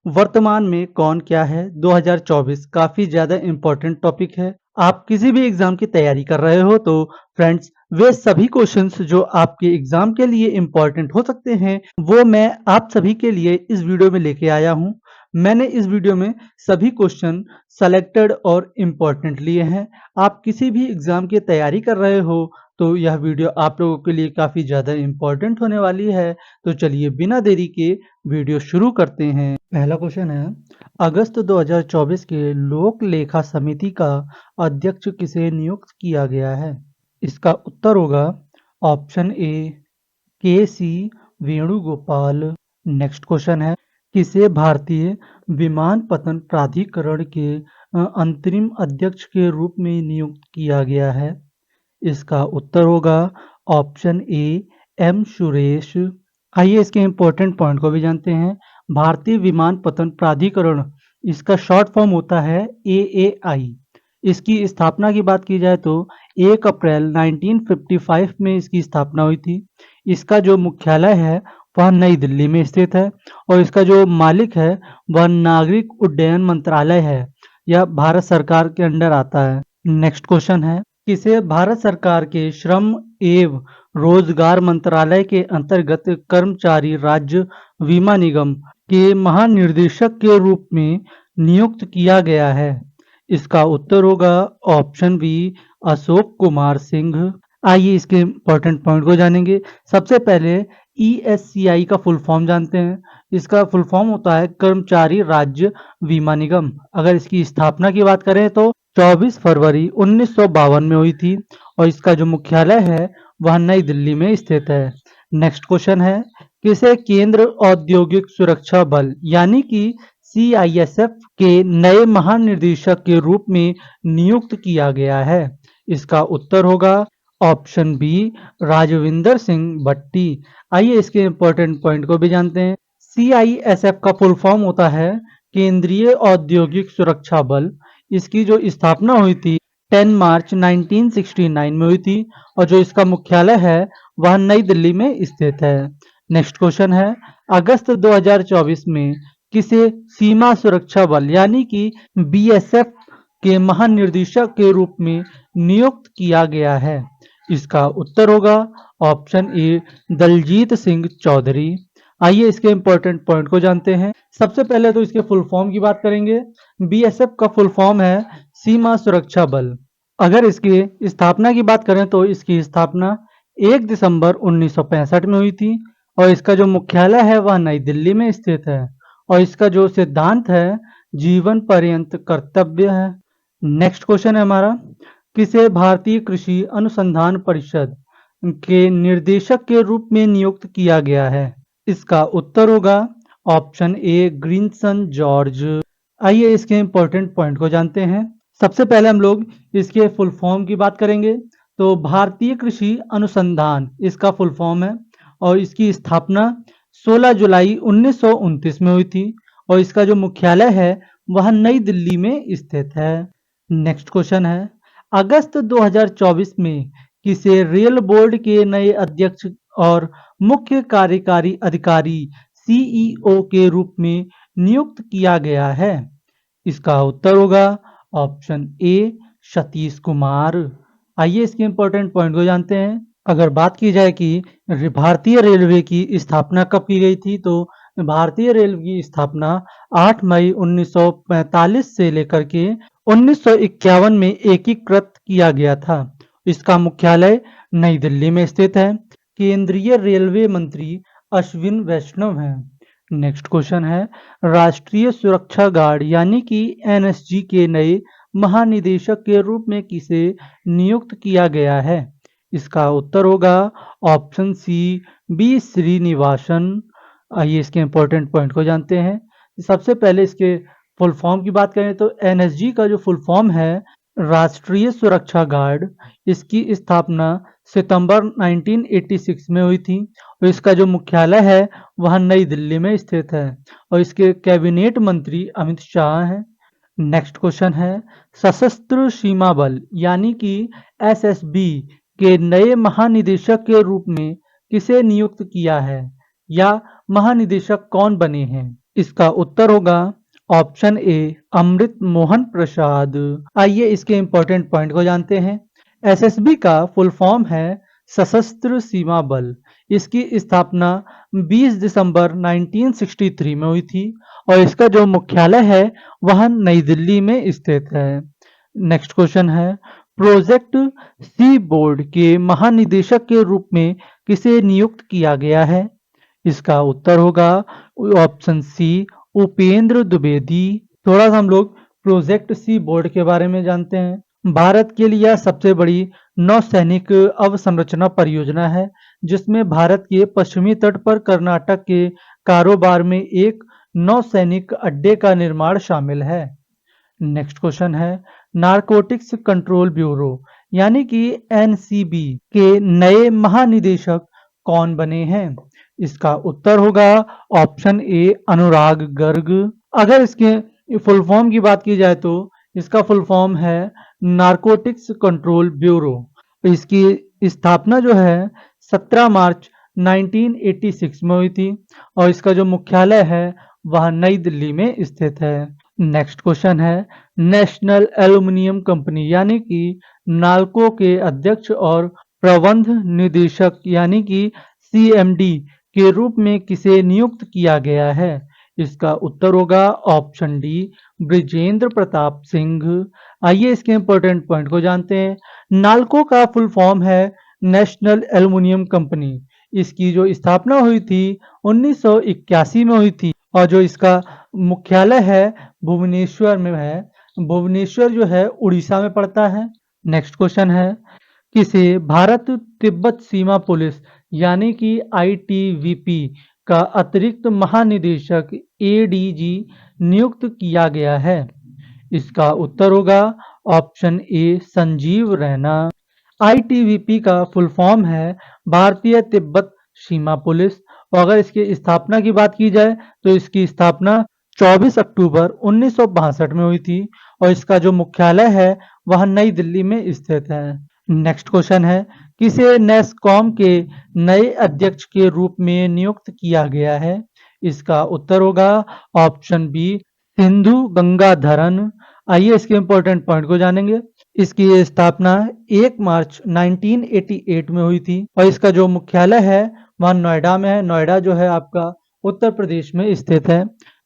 वर्तमान में कौन क्या है 2024 काफ़ी ज़्यादा इम्पोर्टेंट टॉपिक है। आप किसी भी एग्ज़ाम की तैयारी कर रहे हो तो फ्रेंड्स वे सभी क्वेश्चंस जो आपके एग्ज़ाम के लिए इम्पोर्टेंट हो सकते हैं, वो मैं आप सभी के लिए इस वीडियो में लेके आया हूँ। मैंने इस वीडियो में सभी क्वेश्चन सेलेक्टेड और इम्पोर्टेंट लिए हैं। आप किसी भी एग्ज़ाम की तैयारी कर रहे हो तो यह वीडियो आप लोगों के लिए काफ़ी ज़्यादा इम्पोर्टेंट होने वाली है। तो चलिए बिना देरी के वीडियो शुरू करते हैं। पहला क्वेश्चन है, अगस्त 2024 के लोक लेखा समिति का अध्यक्ष किसे नियुक्त किया गया है? इसका उत्तर होगा ऑप्शन ए के सी वेणुगोपाल। नेक्स्ट क्वेश्चन है, किसे भारतीय विमानपत्तन प्राधिकरण के अंतरिम अध्यक्ष के रूप में नियुक्त किया गया है? इसका उत्तर होगा ऑप्शन ए एम सुरेश। आइए इसके इम्पोर्टेंट पॉइंट को भी जानते हैं। भारतीय विमानपत्तन प्राधिकरण, इसका शॉर्ट फॉर्म होता है एएआई। इसकी स्थापना की बात की जाए तो 1 अप्रैल 1955 में इसकी स्थापना हुई थी। इसका जो मुख्यालय है वह नई दिल्ली में स्थित है और इसका जो मालिक है वह नागरिक उड्डयन मंत्रालय है। यह भारत सरकार के अंडर आता है। नेक्स्ट क्वेश्चन है, किसे भारत सरकार के श्रम एवं रोजगार मंत्रालय के अंतर्गत कर्मचारी राज्य बीमा निगम के महानिर्देशक के रूप में नियुक्त किया गया है? इसका उत्तर होगा ऑप्शन बी अशोक कुमार सिंह। आइए इसके इम्पोर्टेंट पॉइंट को जानेंगे। सबसे पहले ईएससीआई का फुल फॉर्म जानते हैं। इसका फुल फॉर्म होता है कर्मचारी राज्य बीमा निगम। अगर इसकी स्थापना की बात करें तो 24 फरवरी 1952 में हुई थी और इसका जो मुख्यालय है वह नई दिल्ली में स्थित है। नेक्स्ट क्वेश्चन है, किसे केंद्र औद्योगिक सुरक्षा बल यानी कि सीआईएसएफ के नए महानिदेशक के रूप में नियुक्त किया गया है? इसका उत्तर होगा ऑप्शन बी राजविंदर सिंह भट्टी। आइए इसके इम्पोर्टेंट पॉइंट को भी जानते हैं। सीआईएसएफ का फुल फॉर्म होता है केंद्रीय औद्योगिक सुरक्षा बल। इसकी जो स्थापना हुई थी 10 मार्च 1969 में हुई थी और जो इसका मुख्यालय है वह नई दिल्ली में स्थित है। नेक्स्ट क्वेश्चन है, अगस्त 2024 में किसे सीमा सुरक्षा बल यानी कि बीएसएफ के महानिर्देशक के रूप में नियुक्त किया गया है? इसका उत्तर होगा ऑप्शन ए दलजीत सिंह चौधरी। आइए इसके इम्पोर्टेंट पॉइंट को जानते हैं। सबसे पहले तो इसके फुल फॉर्म की बात करेंगे। बीएसएफ का फुल फॉर्म है सीमा सुरक्षा बल। अगर इसकी स्थापना की बात करें तो इसकी स्थापना 1 दिसंबर 1965 में हुई थी और इसका जो मुख्यालय है वह नई दिल्ली में स्थित है और इसका जो सिद्धांत है जीवन पर्यंत कर्तव्य है। नेक्स्ट क्वेश्चन है हमारा, किसे भारतीय कृषि अनुसंधान परिषद के निर्देशक के रूप में नियुक्त किया गया है? इसका उत्तर होगा ऑप्शन ए ग्रीनसन जॉर्ज। आइए इसके इम्पोर्टेंट पॉइंट को जानते हैं। सबसे पहले हम लोग इसके फुल फॉर्म की बात करेंगे तो भारतीय कृषि अनुसंधान इसका फुल फॉर्म है और इसकी स्थापना 16 जुलाई 1929 में हुई थी और इसका जो मुख्यालय है वह नई दिल्ली में स्थित है। नेक्स्ट क्वेश्चन है, अगस्त 2024 में किसे रेल बोर्ड के नए अध्यक्ष और मुख्य कार्यकारी अधिकारी सीईओ के रूप में नियुक्त किया गया है? इसका उत्तर होगा ऑप्शन ए सतीश कुमार। आइए इसके इम्पोर्टेंट पॉइंट को जानते हैं। अगर बात की जाए कि भारतीय रेलवे की स्थापना कब की गई थी तो भारतीय रेलवे की स्थापना 8 मई 1945 से लेकर के 1951 में एकीकृत किया गया था। इसका मुख्यालय नई दिल्ली में स्थित है। केंद्रीय रेलवे मंत्री अश्विन वैष्णव हैं। नेक्स्ट क्वेश्चन है, राष्ट्रीय सुरक्षा गार्ड यानी कि एनएसजी के नए महानिदेशक के रूप में किसे नियुक्त किया गया है? इसका उत्तर होगा ऑप्शन सी बी श्रीनिवासन। आइए इसके इम्पोर्टेंट पॉइंट को जानते हैं। सबसे पहले इसके फुल फॉर्म की बात करें तो एनएसजी का जो फुल फॉर्म है राष्ट्रीय सुरक्षा गार्ड, इसकी स्थापना सितंबर 1986 में हुई थी और इसका जो मुख्यालय है वह नई दिल्ली में स्थित है और इसके कैबिनेट मंत्री अमित शाह हैं। नेक्स्ट क्वेश्चन है, सशस्त्र सीमा बल यानी कि एसएसबी के नए महानिदेशक के रूप में किसे नियुक्त किया है या महानिदेशक कौन बने हैं? इसका उत्तर होगा ऑप्शन ए अमृत मोहन प्रसाद। आइए इसके इंपॉर्टेंट पॉइंट को जानते हैं। एसएसबी का फुल फॉर्म है सशस्त्र सीमा बल। इसकी स्थापना 20 दिसंबर 1963 में हुई थी और इसका जो मुख्यालय है वह नई दिल्ली में स्थित है। नेक्स्ट क्वेश्चन है प्रोजेक्ट सी बोर्ड के महानिदेशक के रूप में किसे नियुक्त किया गया है? इसका उत्तर होगा ऑप्शन सी उपेंद्र द्विवेदी। थोड़ा सा हम लोग प्रोजेक्ट सी बोर्ड के बारे में जानते हैं। भारत के लिए यह सबसे बड़ी नौसैनिक अवसंरचना परियोजना है जिसमें भारत के पश्चिमी तट पर कर्नाटक के कारोबार में एक नौसैनिक अड्डे का निर्माण शामिल है। नेक्स्ट क्वेश्चन है नारकोटिक्स कंट्रोल ब्यूरो यानी कि एनसीबी के नए महानिदेशक कौन बने हैं? इसका उत्तर होगा ऑप्शन ए अनुराग गर्ग। अगर इसके फुल फॉर्म की बात की जाए तो इसका फुल फॉर्म है नारकोटिक्स कंट्रोल ब्यूरो। इसकी स्थापना जो है 17 मार्च 1986 में हुई थी और इसका जो मुख्यालय है वह नई दिल्ली में स्थित है। नेक्स्ट क्वेश्चन है नेशनल एल्युमिनियम कंपनी यानी कि नाल्को के अध्यक्ष और प्रबंध निदेशक यानी कि सीएमडी के रूप में किसे नियुक्त किया गया है? इसका उत्तर होगा ऑप्शन डी ब्रिजेंद्र प्रताप सिंह। आइए इसके इंपॉर्टेंट पॉइंट को जानते हैं। नाल्को का फुल फॉर्म है नेशनल एल्युमिनियम कंपनी। इसकी जो स्थापना हुई थी 1981 में हुई थी और जो इसका मुख्यालय है भुवनेश्वर में है। भुवनेश्वर जो है उड़ीसा में पड़ता है। नेक्स्ट क्वेश्चन है किसे भारत तिब्बत सीमा पुलिस यानी कि आईटीबीपी का अतिरिक्त महानिदेशक एडीजी नियुक्त किया गया है? इसका उत्तर होगा ऑप्शन ए संजीव रैना। आईटीबीपी का फुल फॉर्म है भारतीय तिब्बत सीमा पुलिस और अगर इसकी स्थापना की बात की जाए तो इसकी स्थापना 24 अक्टूबर 1962 में हुई थी और इसका जो मुख्यालय है वह नई दिल्ली में स्थित है। नेक्स्ट क्वेश्चन है किसे नेस्कॉम के नए अध्यक्ष के रूप में नियुक्त किया गया है? इसका उत्तर होगा ऑप्शन बी सिंधु गंगाधरन। आइए इसके इंपॉर्टेंट पॉइंट को जानेंगे। इसकी स्थापना 1 मार्च 1988 में हुई थी और इसका जो मुख्यालय है वह नोएडा में है। नोएडा जो है आपका उत्तर प्रदेश में स्थित है।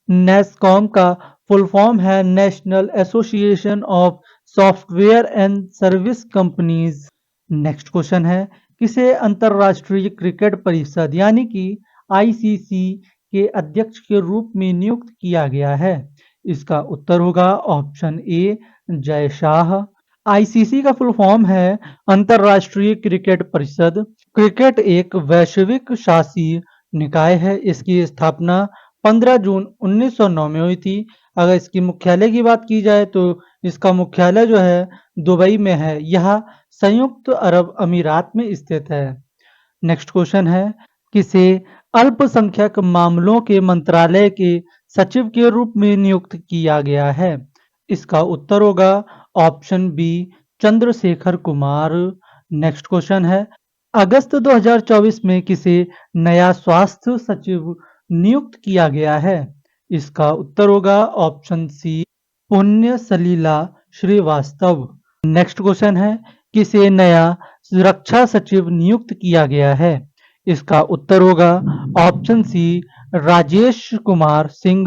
नेस्कॉम का फुल फॉर्म है national association of software and service companies. Next question है किसे अंतरराष्ट्रीय क्रिकेट परिषद यानी कि आईसीसी के अध्यक्ष के रूप में नियुक्त किया गया है? इसका उत्तर होगा ऑप्शन ए जय शाह। आईसीसी का फुल फॉर्म है अंतरराष्ट्रीय क्रिकेट परिषद। क्रिकेट एक वैश्विक शासी निकाय है। इसकी स्थापना 15 जून 1909 में हुई थी। अगर इसकी मुख्यालय की बात की जाए तो इसका मुख्यालय जो है दुबई में है। यह संयुक्त अरब अमीरात में स्थित है। नेक्स्ट क्वेश्चन है किसे अल्पसंख्यक मामलों के मंत्रालय के सचिव के रूप में नियुक्त किया गया है? इसका उत्तर होगा option B Chandrashekhar Kumar. Next question है अगस्त 2024 में किसे नया स्वास्थ्य सचिव नियुक्त किया गया है? इसका उत्तर होगा ऑप्शन सी पुण्य सलीला श्रीवास्तव। नेक्स्ट क्वेश्चन है किसे नया रक्षा सचिव नियुक्त किया गया है? इसका उत्तर होगा option C Rajesh Kumar Singh.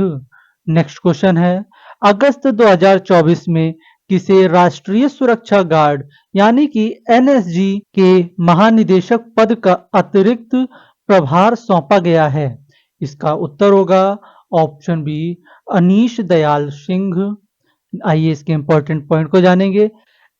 Next question है अगस्त 2024 में किसे राष्ट्रीय सुरक्षा गार्ड यानी कि एनएसजी के महानिदेशक पद का अतिरिक्त प्रभार सौंपा गया है? इसका उत्तर होगा ऑप्शन बी अनीश दयाल सिंह। आइए इसके इंपॉर्टेंट पॉइंट को जानेंगे।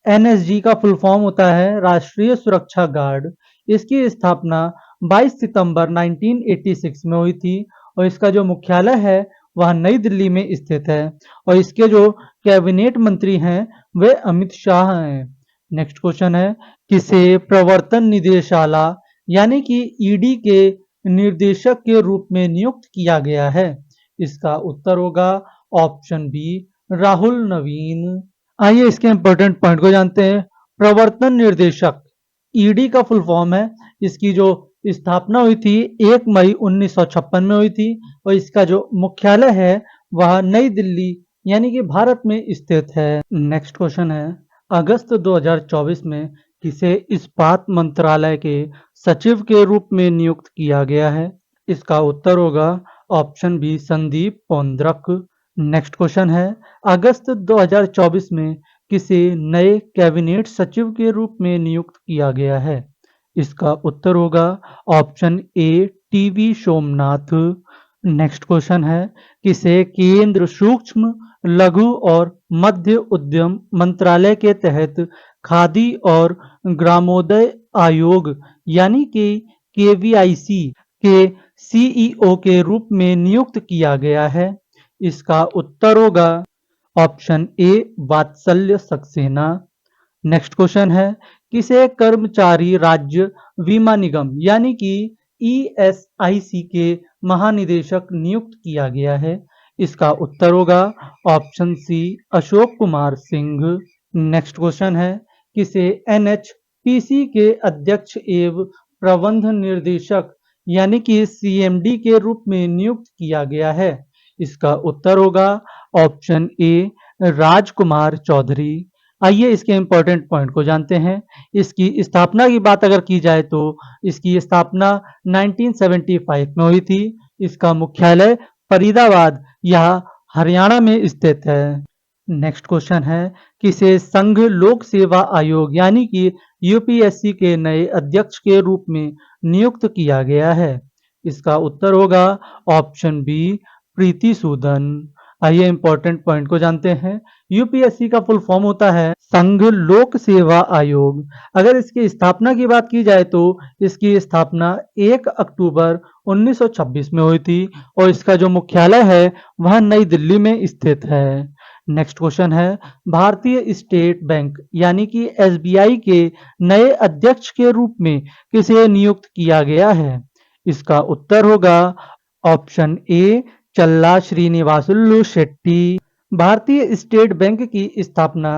एनएसजी का फुल फॉर्म होता है राष्ट्रीय सुरक्षा गार्ड। इसकी स्थापना 22 सितंबर 1986 में हुई थी और इसका जो मुख्यालय है वह नई दिल्ली में स्थित है और इसके जो कैबिनेट मंत्री हैं वे अमित शाह हैं। नेक्स्ट क्वेश्चन है किसे प्रवर्तन निदेशालय यानी कि ईडी के निर्देशक के रूप में नियुक्त किया गया है? इसका उत्तर होगा ऑप्शन बी राहुल नवीन। आइए इसके इंपॉर्टेंट पॉइंट को जानते हैं। प्रवर्तन निर्देशक ईडी का फुल फॉर्म है। इसकी जो स्थापना हुई थी 1 मई 1956 में हुई थी और इसका जो मुख्यालय है वह नई दिल्ली यानी कि भारत में स्थित है। नेक्स्ट क्वेश्चन है, अगस्त 2024 में किसे इस्पात मंत्रालय के सचिव के रूप में नियुक्त किया गया है? इसका उत्तर होगा option B Sandeep Paundrak. Next question है, अगस्त 2024 में किसे नए कैबिनेट सचिव के रूप में नियुक्त किया गया है? इसका उत्तर होगा ऑप्शन ए टीवी सोमनाथ। नेक्स्ट क्वेश्चन है, किसे केंद्र सूक्ष्म लघु और मध्य उद्यम मंत्रालय के तहत खादी और ग्रामोदय आयोग यानी कि केवीआईसी के सीईओ के रूप में नियुक्त किया गया है? इसका उत्तर होगा ऑप्शन ए वात्सल्य सक्सेना। नेक्स्ट क्वेश्चन है, किसे कर्मचारी राज्य बीमा निगम यानी कि ईएसआईसी के महानिदेशक नियुक्त किया गया है? इसका उत्तर होगा option C Ashok Kumar Singh. Next question है, किसे एनएचपीसी के अध्यक्ष एवं प्रबंध निर्देशक यानी कि सीएमडी के रूप में नियुक्त किया गया है? इसका उत्तर होगा ऑप्शन ए राजकुमार चौधरी। आइए इसके इम्पोर्टेंट पॉइंट को जानते हैं। इसकी स्थापना की बात अगर की जाए तो इसकी स्थापना 1975 में हुई थी। इसका मुख्यालय फरीदाबाद यह हरियाणा में स्थित है। नेक्स्ट क्वेश्चन है, किसे संघ लोक सेवा आयोग यानी कि यूपीएससी के नए अध्यक्ष के रूप में नियुक्त किया गया है? इसका उत्तर होगा ऑप्शन बी प्रीति सूदन। आइए इंपॉर्टेंट पॉइंट को जानते हैं। यूपीएससी का फुल फॉर्म होता है संघ लोक सेवा आयोग। अगर इसकी स्थापना की बात की जाए तो इसकी स्थापना 1 अक्टूबर 1926 में हुई थी और इसका जो मुख्यालय है वह नई दिल्ली में स्थित है। नेक्स्ट क्वेश्चन है, भारतीय स्टेट बैंक यानी कि एसबीआई के नए अध्यक्ष के रूप में किसे नियुक्त किया गया है? इसका उत्तर होगा ऑप्शन ए चल्ला श्रीनिवासुलु शेट्टी। भारतीय स्टेट बैंक की स्थापना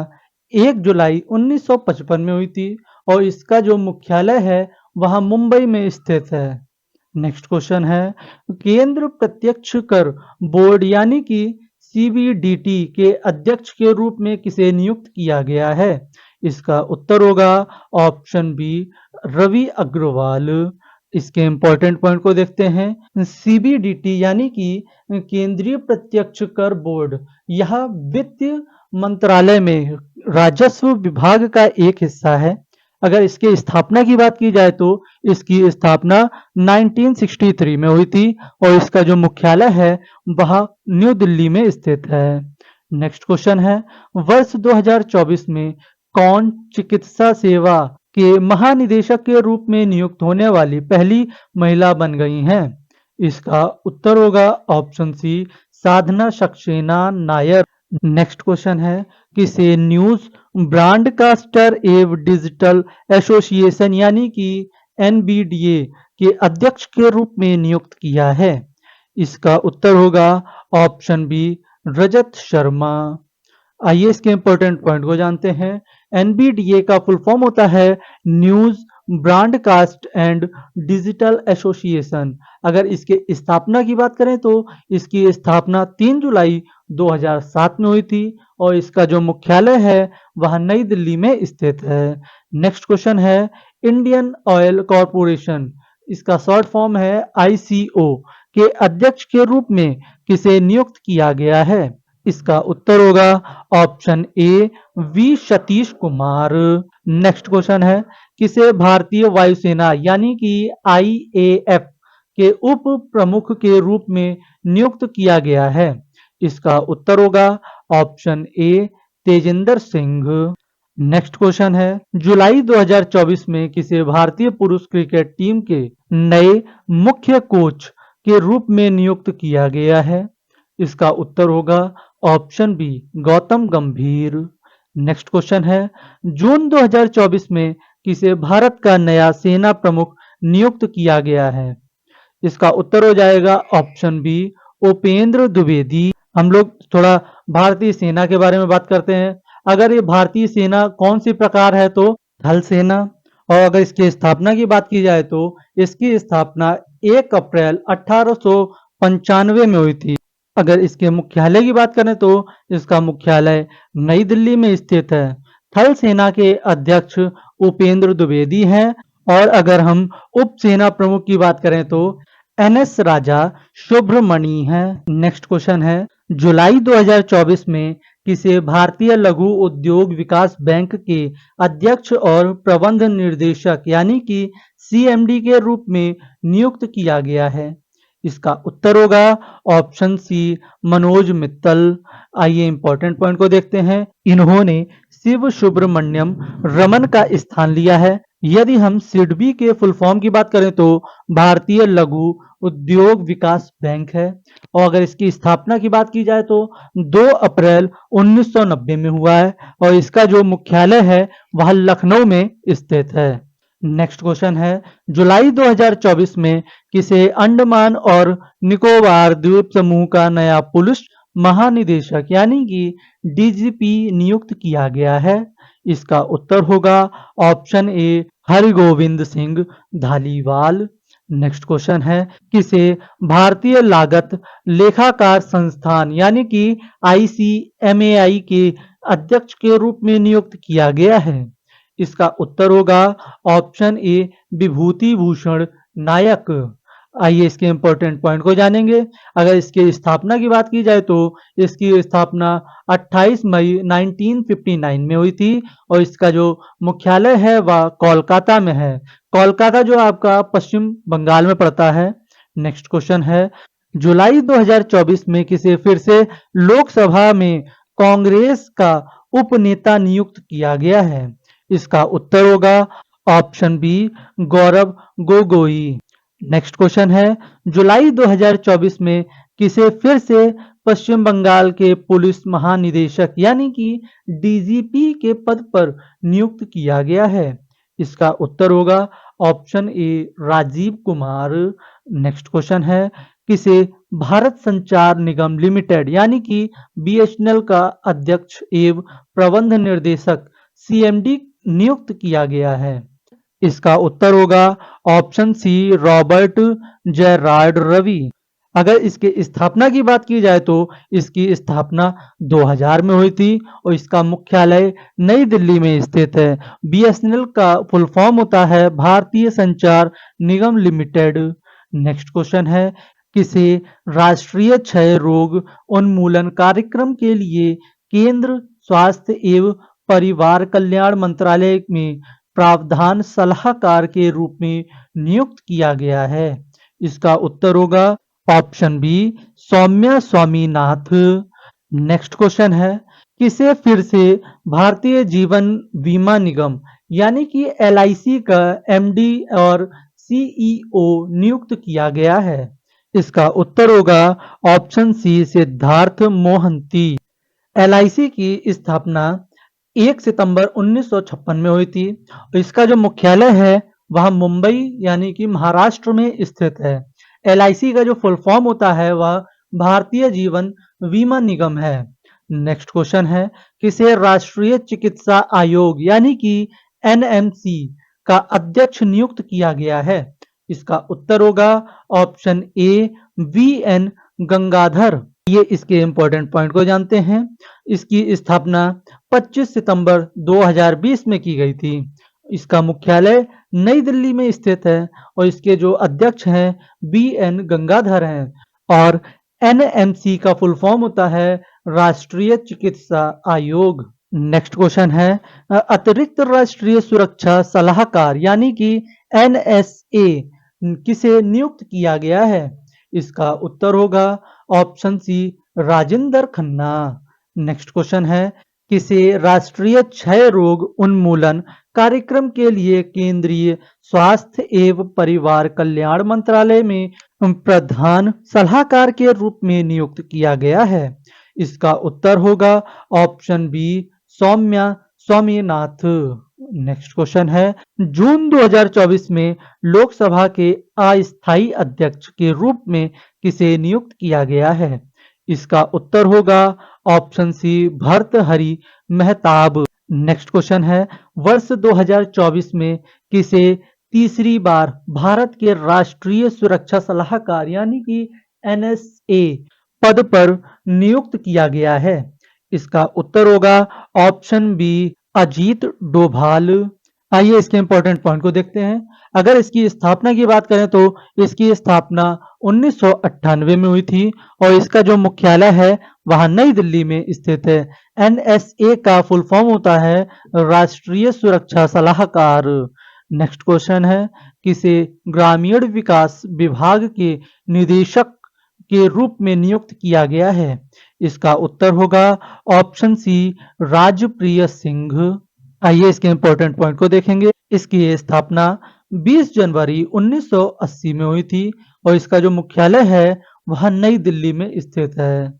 1 जुलाई 1955 में हुई थी और इसका जो मुख्यालय है वह मुंबई में स्थित है। नेक्स्ट क्वेश्चन है, केंद्र प्रत्यक्ष कर बोर्ड यानी कि सीबीडीटी के अध्यक्ष के रूप में किसे नियुक्त किया गया है? इसका उत्तर होगा ऑप्शन बी रवि अग्रवाल। इसके इंपॉर्टेंट पॉइंट को देखते हैं। सीबीडीटी यानी कि केंद्रीय प्रत्यक्ष कर बोर्ड यह वित्त मंत्रालय में राजस्व विभाग का एक हिस्सा है। अगर इसके स्थापना की बात की जाए तो इसकी स्थापना 1963 में हुई थी और इसका जो मुख्यालय है वह न्यू दिल्ली में स्थित है। नेक्स्ट क्वेश्चन है, वर्ष 2024 में कौन चिकित्सा सेवा के महानिदेशक के रूप में नियुक्त होने वाली पहली महिला बन गई हैं? इसका उत्तर होगा ऑप्शन सी साधना सक्सेना नायर। नेक्स्ट क्वेश्चन है, किसे न्यूज ब्रॉडकास्टर एवं डिजिटल एसोसिएशन यानी कि एनबीडीए के अध्यक्ष के रूप में नियुक्त किया है? इसका उत्तर होगा ऑप्शन बी रजत शर्मा। आइए इसके इंपॉर्टेंट पॉइंट को जानते हैं। एनबीडीए का फुल फॉर्म होता है news broadcast and digital association. अगर इसके स्थापना की बात करें तो इसकी स्थापना 3 जुलाई 2007 में हुई थी और इसका जो मुख्यालय है वह नई दिल्ली में स्थित है। नेक्स्ट क्वेश्चन है, इंडियन ऑयल कॉरपोरेशन इसका शॉर्ट फॉर्म है आईसीओ के अध्यक्ष के रूप में किसे नियुक्त किया गया है? इसका उत्तर होगा option A V Satish Kumar. Next question है, किसे भारतीय वायुसेना यानी कि आईएएफ के उप प्रमुख के रूप में नियुक्त किया गया है? इसका उत्तर होगा ऑप्शन ए तेजिंदर सिंह। नेक्स्ट क्वेश्चन है, जुलाई 2024 में किसे भारतीय पुरुष क्रिकेट टीम के नए मुख्य कोच के रूप में नियुक्त किया गया है? इसका उत्तर होगा ऑप्शन बी गौतम गंभीर। नेक्स्ट क्वेश्चन है, जून 2024 में किसे भारत का नया सेना प्रमुख नियुक्त किया गया है? इसका उत्तर हो जाएगा ऑप्शन बी उपेंद्र द्विवेदी। हम लोग थोड़ा भारतीय सेना के बारे में बात करते हैं। अगर ये भारतीय सेना कौन सी प्रकार है तो थल सेना और अगर इसकी स्थापना की बात की जाए तो इसकी स्थापना 1 अप्रैल 1895 में हुई थी। अगर इसके मुख्यालय की बात करें तो इसका मुख्यालय नई दिल्ली में स्थित है। थल सेना के अध्यक्ष उपेंद्र द्विवेदी हैं और अगर हम उप सेना प्रमुख की बात करें तो एनएस राजा सुब्रमणी हैं। नेक्स्ट क्वेश्चन है, जुलाई 2024 में किसे भारतीय लघु उद्योग विकास बैंक के अध्यक्ष और प्रबंध निर्देशक यानी कि सीएमडी के रूप में नियुक्त किया गया है? इसका उत्तर होगा ऑप्शन सी मनोज मित्तल। आइए इंपॉर्टेंट पॉइंट को देखते हैं। इन्होंने शिव सुब्रमण्यम रमन का स्थान लिया है। यदि हम सिडबी के फुल फॉर्म की बात करें तो भारतीय लघु उद्योग विकास बैंक है और अगर इसकी स्थापना की बात की जाए तो 2 अप्रैल 1990 में हुआ है और इसका जो मुख्यालय है वह लखनऊ में स्थित है। नेक्स्ट क्वेश्चन है, जुलाई 2024 में किसे अंडमान और निकोबार द्वीप समूह का नया पुलिस महानिदेशक यानी कि डीजीपी नियुक्त किया गया है? इसका उत्तर होगा option A Hargovind Singh Dhaliwal. Next question है, किसे भारतीय लागत लेखाकार संस्थान यानी कि आईसीएमएआई के अध्यक्ष के रूप में नियुक्त किया गया है? इसका उत्तर होगा ऑप्शन ए विभूति भूषण नायक। आइए इसके इंपॉर्टेंट पॉइंट को जानेंगे। अगर इसकी स्थापना की बात की जाए तो इसकी स्थापना 28 मई 1959 में हुई थी और इसका जो मुख्यालय है वह कोलकाता में है। कोलकाता जो आपका पश्चिम बंगाल में पड़ता है। नेक्स्ट क्वेश्चन है, जुलाई 2024 में किसे फिर से लोकसभा में कांग्रेस का उपनेता नियुक्त किया गया है? इसका उत्तर होगा option B Gaurav Gogoi. Next question है, जुलाई 2024 में किसे फिर से पश्चिम बंगाल के पुलिस महानिदेशक यानी कि डीजीपी के पद पर नियुक्त किया गया है? इसका उत्तर होगा option A Rajiv Kumar. Next question है, किसे भारत संचार निगम लिमिटेड यानी कि बीएसएनएल का अध्यक्ष एवं प्रबंध निर्देशक सीएमडी नियुक्त किया गया है? इसका उत्तर होगा option C Robert Gerard Ravi. अगर इसके स्थापना की बात की जाए तो इसकी स्थापना 2000 में हुई थी और इसका मुख्यालय नई दिल्ली में स्थित है। बीएसएनएल का फुल फॉर्म होता है भारतीय संचार निगम लिमिटेड। नेक्स्ट क्वेश्चन है, किसे राष्ट्रीय क्षय रोग उन्मूलन कार्यक्रम के लिए केंद्र स्वास्थ्य एवं परिवार कल्याण मंत्रालय में प्रावधान सलाहकार के रूप में नियुक्त किया गया है? इसका उत्तर होगा option B Soumya Swaminath. Next question है, किसे फिर से भारतीय जीवन बीमा निगम यानी कि एलआईसी का एमडी और सीईओ नियुक्त किया गया है? इसका उत्तर होगा option C Siddhartha Mohanty. LIC की स्थापना 1 सितंबर 1956 में हुई थी और इसका जो मुख्यालय है वह मुंबई यानी कि महाराष्ट्र में स्थित है। एलआईसी का जो फुल फॉर्म होता है वह भारतीय जीवन बीमा निगम है। नेक्स्ट क्वेश्चन है, किसे राष्ट्रीय चिकित्सा आयोग यानी कि एनएमसी का अध्यक्ष नियुक्त किया गया है? इसका उत्तर होगा ऑप्शन ए वीएन गंगाधर। ये इसके इंपॉर्टेंट पॉइंट को जानते हैं। इसकी स्थापना 25 सितंबर 2020 में की गई थी। इसका मुख्यालय नई दिल्ली में स्थित है और इसके जो अध्यक्ष हैं बीएन गंगाधर हैं और एनएमसी का फुल फॉर्म होता है राष्ट्रीय चिकित्सा आयोग। नेक्स्ट क्वेश्चन है, अतिरिक्त राष्ट्रीय सुरक्षा सलाहकार यानी कि एनएसए किसे नियुक्त किया गया है? इसका उत्तर होगा option C Rajendra Khanna. Next question है, किसे राष्ट्रीय क्षय रोग उन्मूलन कार्यक्रम के लिए केंद्रीय स्वास्थ्य एवं परिवार कल्याण मंत्रालय में प्रधान सलाहकार के रूप में नियुक्त किया गया है? इसका उत्तर होगा option B Soumya Swaminath. Next question है, जून 2024 में लोकसभा के अस्थायी अध्यक्ष के रूप में किसे नियुक्त किया गया है? इसका उत्तर होगा option C Bhartruhari Mahtab. Next question है, वर्ष 2024 में किसे तीसरी बार भारत के राष्ट्रीय सुरक्षा सलाहकार यानी कि एनएसए पद पर नियुक्त किया गया है? इसका उत्तर होगा ऑप्शन बी अजीत डोभाल। आइए इसके इंपॉर्टेंट पॉइंट को देखते हैं। अगर इसकी स्थापना की बात करें तो इसकी स्थापना 1998 में हुई थी और इसका जो मुख्यालय है वह नई दिल्ली में स्थित है। एनएसए का फुल फॉर्म होता है राष्ट्रीय सुरक्षा सलाहकार। नेक्स्ट क्वेश्चन है, किसे ग्रामीण विकास विभाग के निदेशक के रूप में नियुक्त किया गया है? इसका उत्तर होगा ऑप्शन सी राजप्रिय सिंह। आइए इसके इंपॉर्टेंट पॉइंट को देखेंगे। इसकी स्थापना 20 जनवरी 1980 में हुई थी और इसका जो मुख्यालय है वह नई दिल्ली में स्थित है।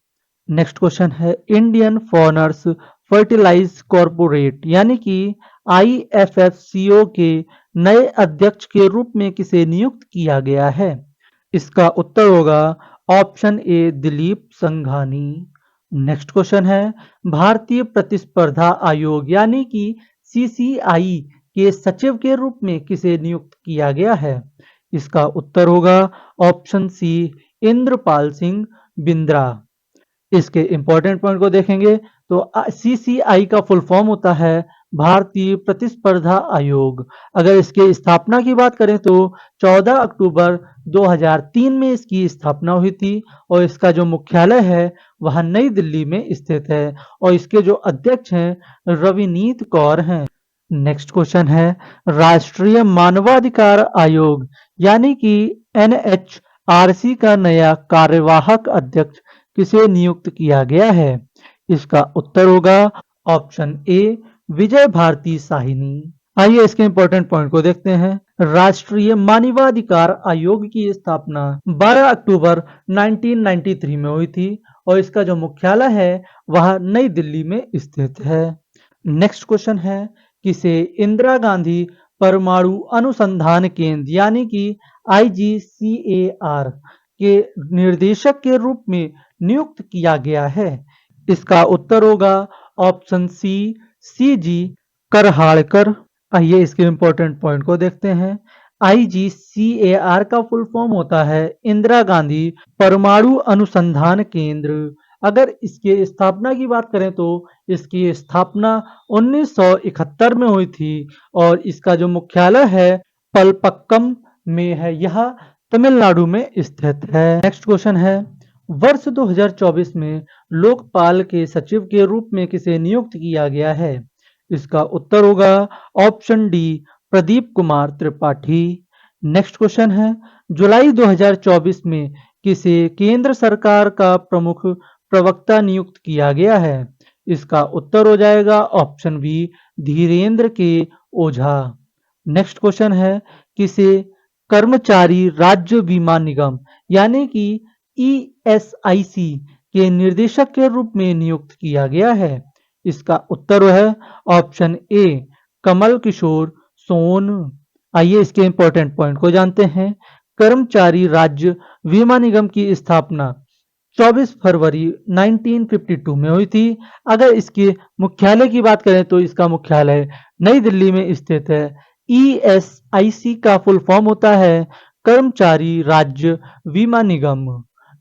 नेक्स्ट क्वेश्चन है, इंडियन फार्मर्स फर्टिलाइज कॉर्पोरेट यानी कि आईएफएफसीओ के नए अध्यक्ष के रूप में किसे नियुक्त किया गया है? इसका उत्तर होगा ऑप्शन ए दिलीप संघानी। नेक्स्ट क्वेश्चन है, भारतीय प्रतिस्पर्धा आयोग यानी कि सीसीआई के सचिव के रूप में किसे नियुक्त किया गया है? इसका उत्तर होगा ऑप्शन सी इंद्रपाल सिंह बिंद्रा। इसके इंपॉर्टेंट पॉइंट को देखेंगे तो सीसीआई का फुल फॉर्म होता है भारतीय प्रतिस्पर्धा आयोग। अगर इसके स्थापना की बात करें तो 14 अक्टूबर 2003 में इसकी स्थापना हुई थी और इसका जो मुख्यालय है वह नई दिल्ली में स्थित है और इसके जो अध्यक्ष हैं रविनीत कौर हैं। नेक्स्ट क्वेश्चन है, राष्ट्रीय मानवाधिकार आयोग यानी कि एनएचआरसी का नया कार्यवाहक अध्यक्ष किसे नियुक्त किया गया है? इसका उत्तर होगा ऑप्शन ए विजय भारती साहिनी। आइए इसके इंपॉर्टेंट पॉइंट को देखते हैं। राष्ट्रीय मानवाधिकार आयोग की स्थापना 12 अक्टूबर 1993 में हुई थी और इसका जो मुख्यालय है वह नई दिल्ली में स्थित है। नेक्स्ट क्वेश्चन है, किसे इंदिरा गांधी परमाणु अनुसंधान केंद्र यानी कि आईजीसीएआर के निर्देशक के रूप में नियुक्त किया गया है? इसका उत्तर होगा ऑप्शन सी सीजी करहाड़कर। आइए इसके इंपॉर्टेंट पॉइंट को देखते हैं। आईजीसीएआर का फुल फॉर्म होता है इंदिरा गांधी परमाणु अनुसंधान केंद्र। अगर इसके स्थापना की बात करें तो इसकी स्थापना 1971 में हुई थी और इसका जो मुख्यालय है पलपक्कम में है, यह तमिलनाडु में स्थित है। नेक्स्ट क्वेश्चन है, वर्ष 2024 में लोकपाल के सचिव के रूप में किसे नियुक्त किया गया है? इसका उत्तर होगा option D Pradeep Kumar Tripathi. Next question है, जुलाई 2024 में किसे केंद्र सरकार का प्रमुख प्रवक्ता नियुक्त किया गया है? इसका उत्तर हो जाएगा ऑप्शन बी धीरेन्द्र के ओझा। नेक्स्ट क्वेश्चन है, किसे कर्मचारी राज्य बीमा निगम यानी कि ईएसआईसी के निर्देशक के रूप में नियुक्त किया गया है? इसका उत्तर है ऑप्शन ए कमल किशोर सोन। आइए इसके इंपॉर्टेंट पॉइंट को जानते हैं। कर्मचारी राज्य बीमा निगम की स्थापना 24 फरवरी 1952 में हुई थी। अगर इसके मुख्यालय की बात करें तो इसका मुख्यालय नई दिल्ली में स्थित है। ईएसआईसी का फुल फॉर्म होता है कर्मचारी राज्य बीमा निगम।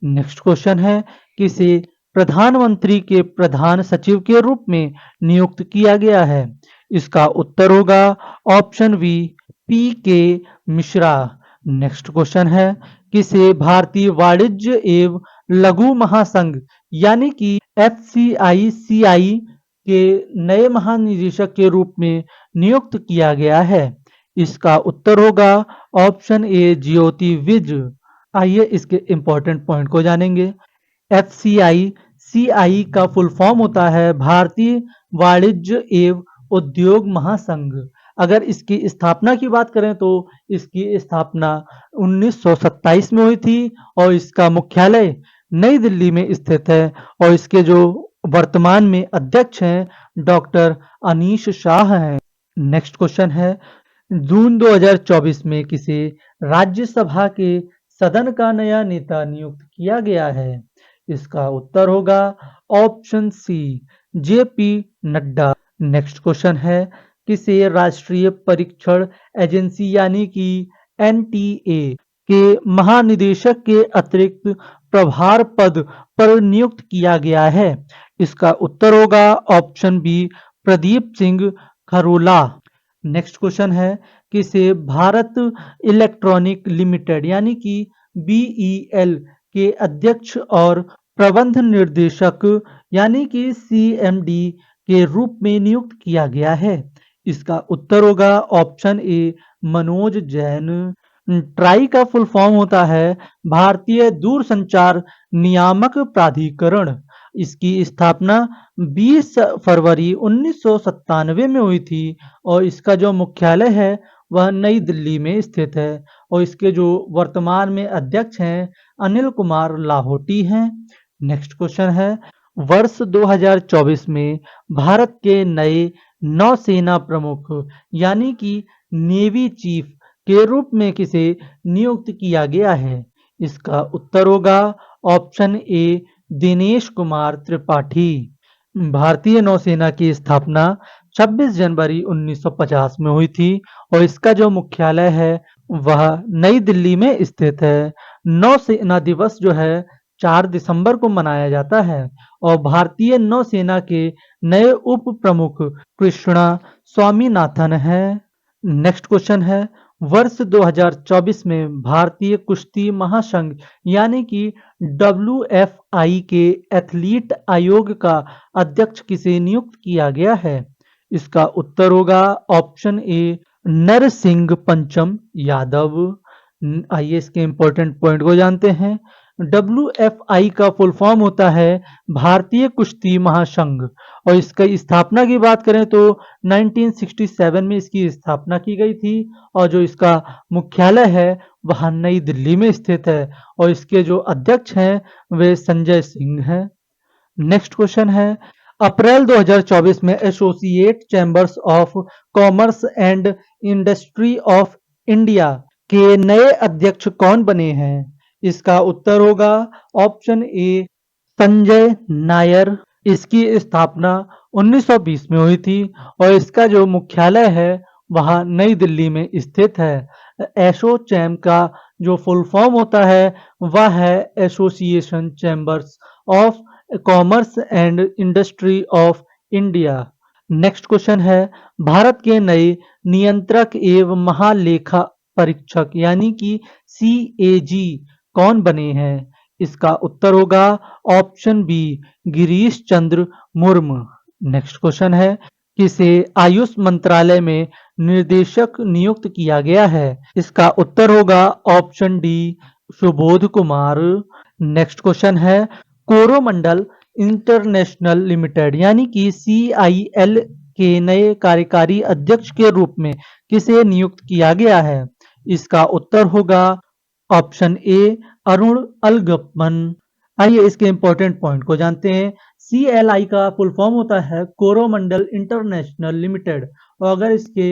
नेक्स्ट क्वेश्चन है, किसे प्रधानमंत्री के प्रधान सचिव के रूप में नियुक्त किया गया है? इसका उत्तर होगा ऑप्शन बी पी के मिश्रा। नेक्स्ट क्वेश्चन है, किसे भारतीय वाणिज्य एवं लघु महासंघ यानी कि एफसीआईसीआई के नए महानिदेशक के रूप में नियुक्त किया गया है? इसका उत्तर होगा ऑप्शन ए ज्योति विज। आइए इसके इंपॉर्टेंट पॉइंट को जानेंगे। एफसीआई सीआई का फुल फॉर्म होता है भारतीय वाणिज्य एवं उद्योग महासंघ। अगर इसकी स्थापना की बात करें तो इसकी स्थापना 1927 में हुई थी और इसका मुख्यालय नई दिल्ली में स्थित है और इसके जो वर्तमान में अध्यक्ष हैं डॉक्टर अनीश शाह हैं। नेक्स्ट क्वेश्चन है, जून 2024 में किसे राज्यसभा के सदन का नया नेता नियुक्त किया गया है? इसका उत्तर होगा option C JP Nadda. Next question है, किसे राष्ट्रीय परीक्षण एजेंसी यानी कि एनटीए के महानिदेशक के अतिरिक्त प्रभार पद पर नियुक्त किया गया है? इसका उत्तर होगा option B, Pradeep Singh Kharola. Next question है, किसे भारत इलेक्ट्रॉनिक लिमिटेड यानी कि बीईएल के अध्यक्ष और प्रबंध निर्देशक यानी कि सीएमडी के रूप में नियुक्त किया गया है? इसका उत्तर होगा ऑप्शन ए, मनोज जैन। ट्राई का फुल फॉर्म होता है भारतीय दूरसंचार नियामक प्राधिकरण। इसकी स्थापना 20 फरवरी 1997 में हुई थी और इसका जो मुख्यालय है वह नई दिल्ली में स्थित है और इसके जो वर्तमान में अध्यक्ष हैं अनिल कुमार लाहोटी हैं। नेक्स्ट क्वेश्चन है, वर्ष 2024 में भारत के नए नौसेना प्रमुख यानी कि नेवी चीफ के रूप में किसे नियुक्त किया गया है? इसका उत्तर होगा ऑप्शन ए, दिनेश कुमार त्रिपाठी। भारतीय नौसेना की स्थापना 26 जनवरी 1950 में हुई थी और इसका जो मुख्यालय है वह नई दिल्ली में स्थित है। नौसेना दिवस जो है 4 दिसंबर को मनाया जाता है और भारतीय नौसेना के नए उप प्रमुख कृष्णा स्वामीनाथन हैं। नेक्स्ट क्वेश्चन है, वर्ष 2024 में भारतीय कुश्ती महासंघ यानी कि डब्ल्यूएफआई के एथलीट आयोग का अध्यक्ष किसे नियुक्त किया गया है? इसका उत्तर होगा ऑप्शन ए, नरसिंह पंचम यादव। आइए इसके इंपॉर्टेंट पॉइंट को जानते हैं। डब्ल्यूएफआई का फुल फॉर्म होता है भारतीय कुश्ती महासंघ और इसका स्थापना की बात करें तो 1967 में इसकी स्थापना की गई थी और जो इसका मुख्यालय है वह नई दिल्ली में स्थित है और इसके जो अध्यक्ष हैं वे संजय सिंह हैं। नेक्स्ट क्वेश्चन है, अप्रैल 2024 में associate chambers of commerce and industry of India के नए अध्यक्ष कौन बने हैं? इसका उत्तर होगा ऑप्शन ए, संजय नायर। इसकी स्थापना 1920 में हुई थी और इसका जो मुख्यालय है वह नई दिल्ली में स्थित है। एसोचैम का जो फुल फॉर्म होता है वह है association chambers of commerce and industry of India. Next question है, भारत के नए नियंत्रक एवं महालेखा परीक्षक यानी कि सीएजी कौन बने हैं? इसका उत्तर होगा option B, Girish Chandra Murmu. Next question है, किसे आयुष मंत्रालय में निर्देशक नियुक्त किया गया है? इसका उत्तर होगा option D, Subodh Kumar. Next question है, कोरोमंडल इंटरनेशनल लिमिटेड यानी कि सीआईएल के नए कार्यकारी अध्यक्ष के रूप में किसे नियुक्त किया गया है? इसका उत्तर होगा ऑप्शन ए, अरुण अलगप्पन। आइए इसके इंपॉर्टेंट पॉइंट को जानते हैं। सीएलआई का फुल फॉर्म होता है कोरोमंडल इंटरनेशनल लिमिटेड और अगर इसके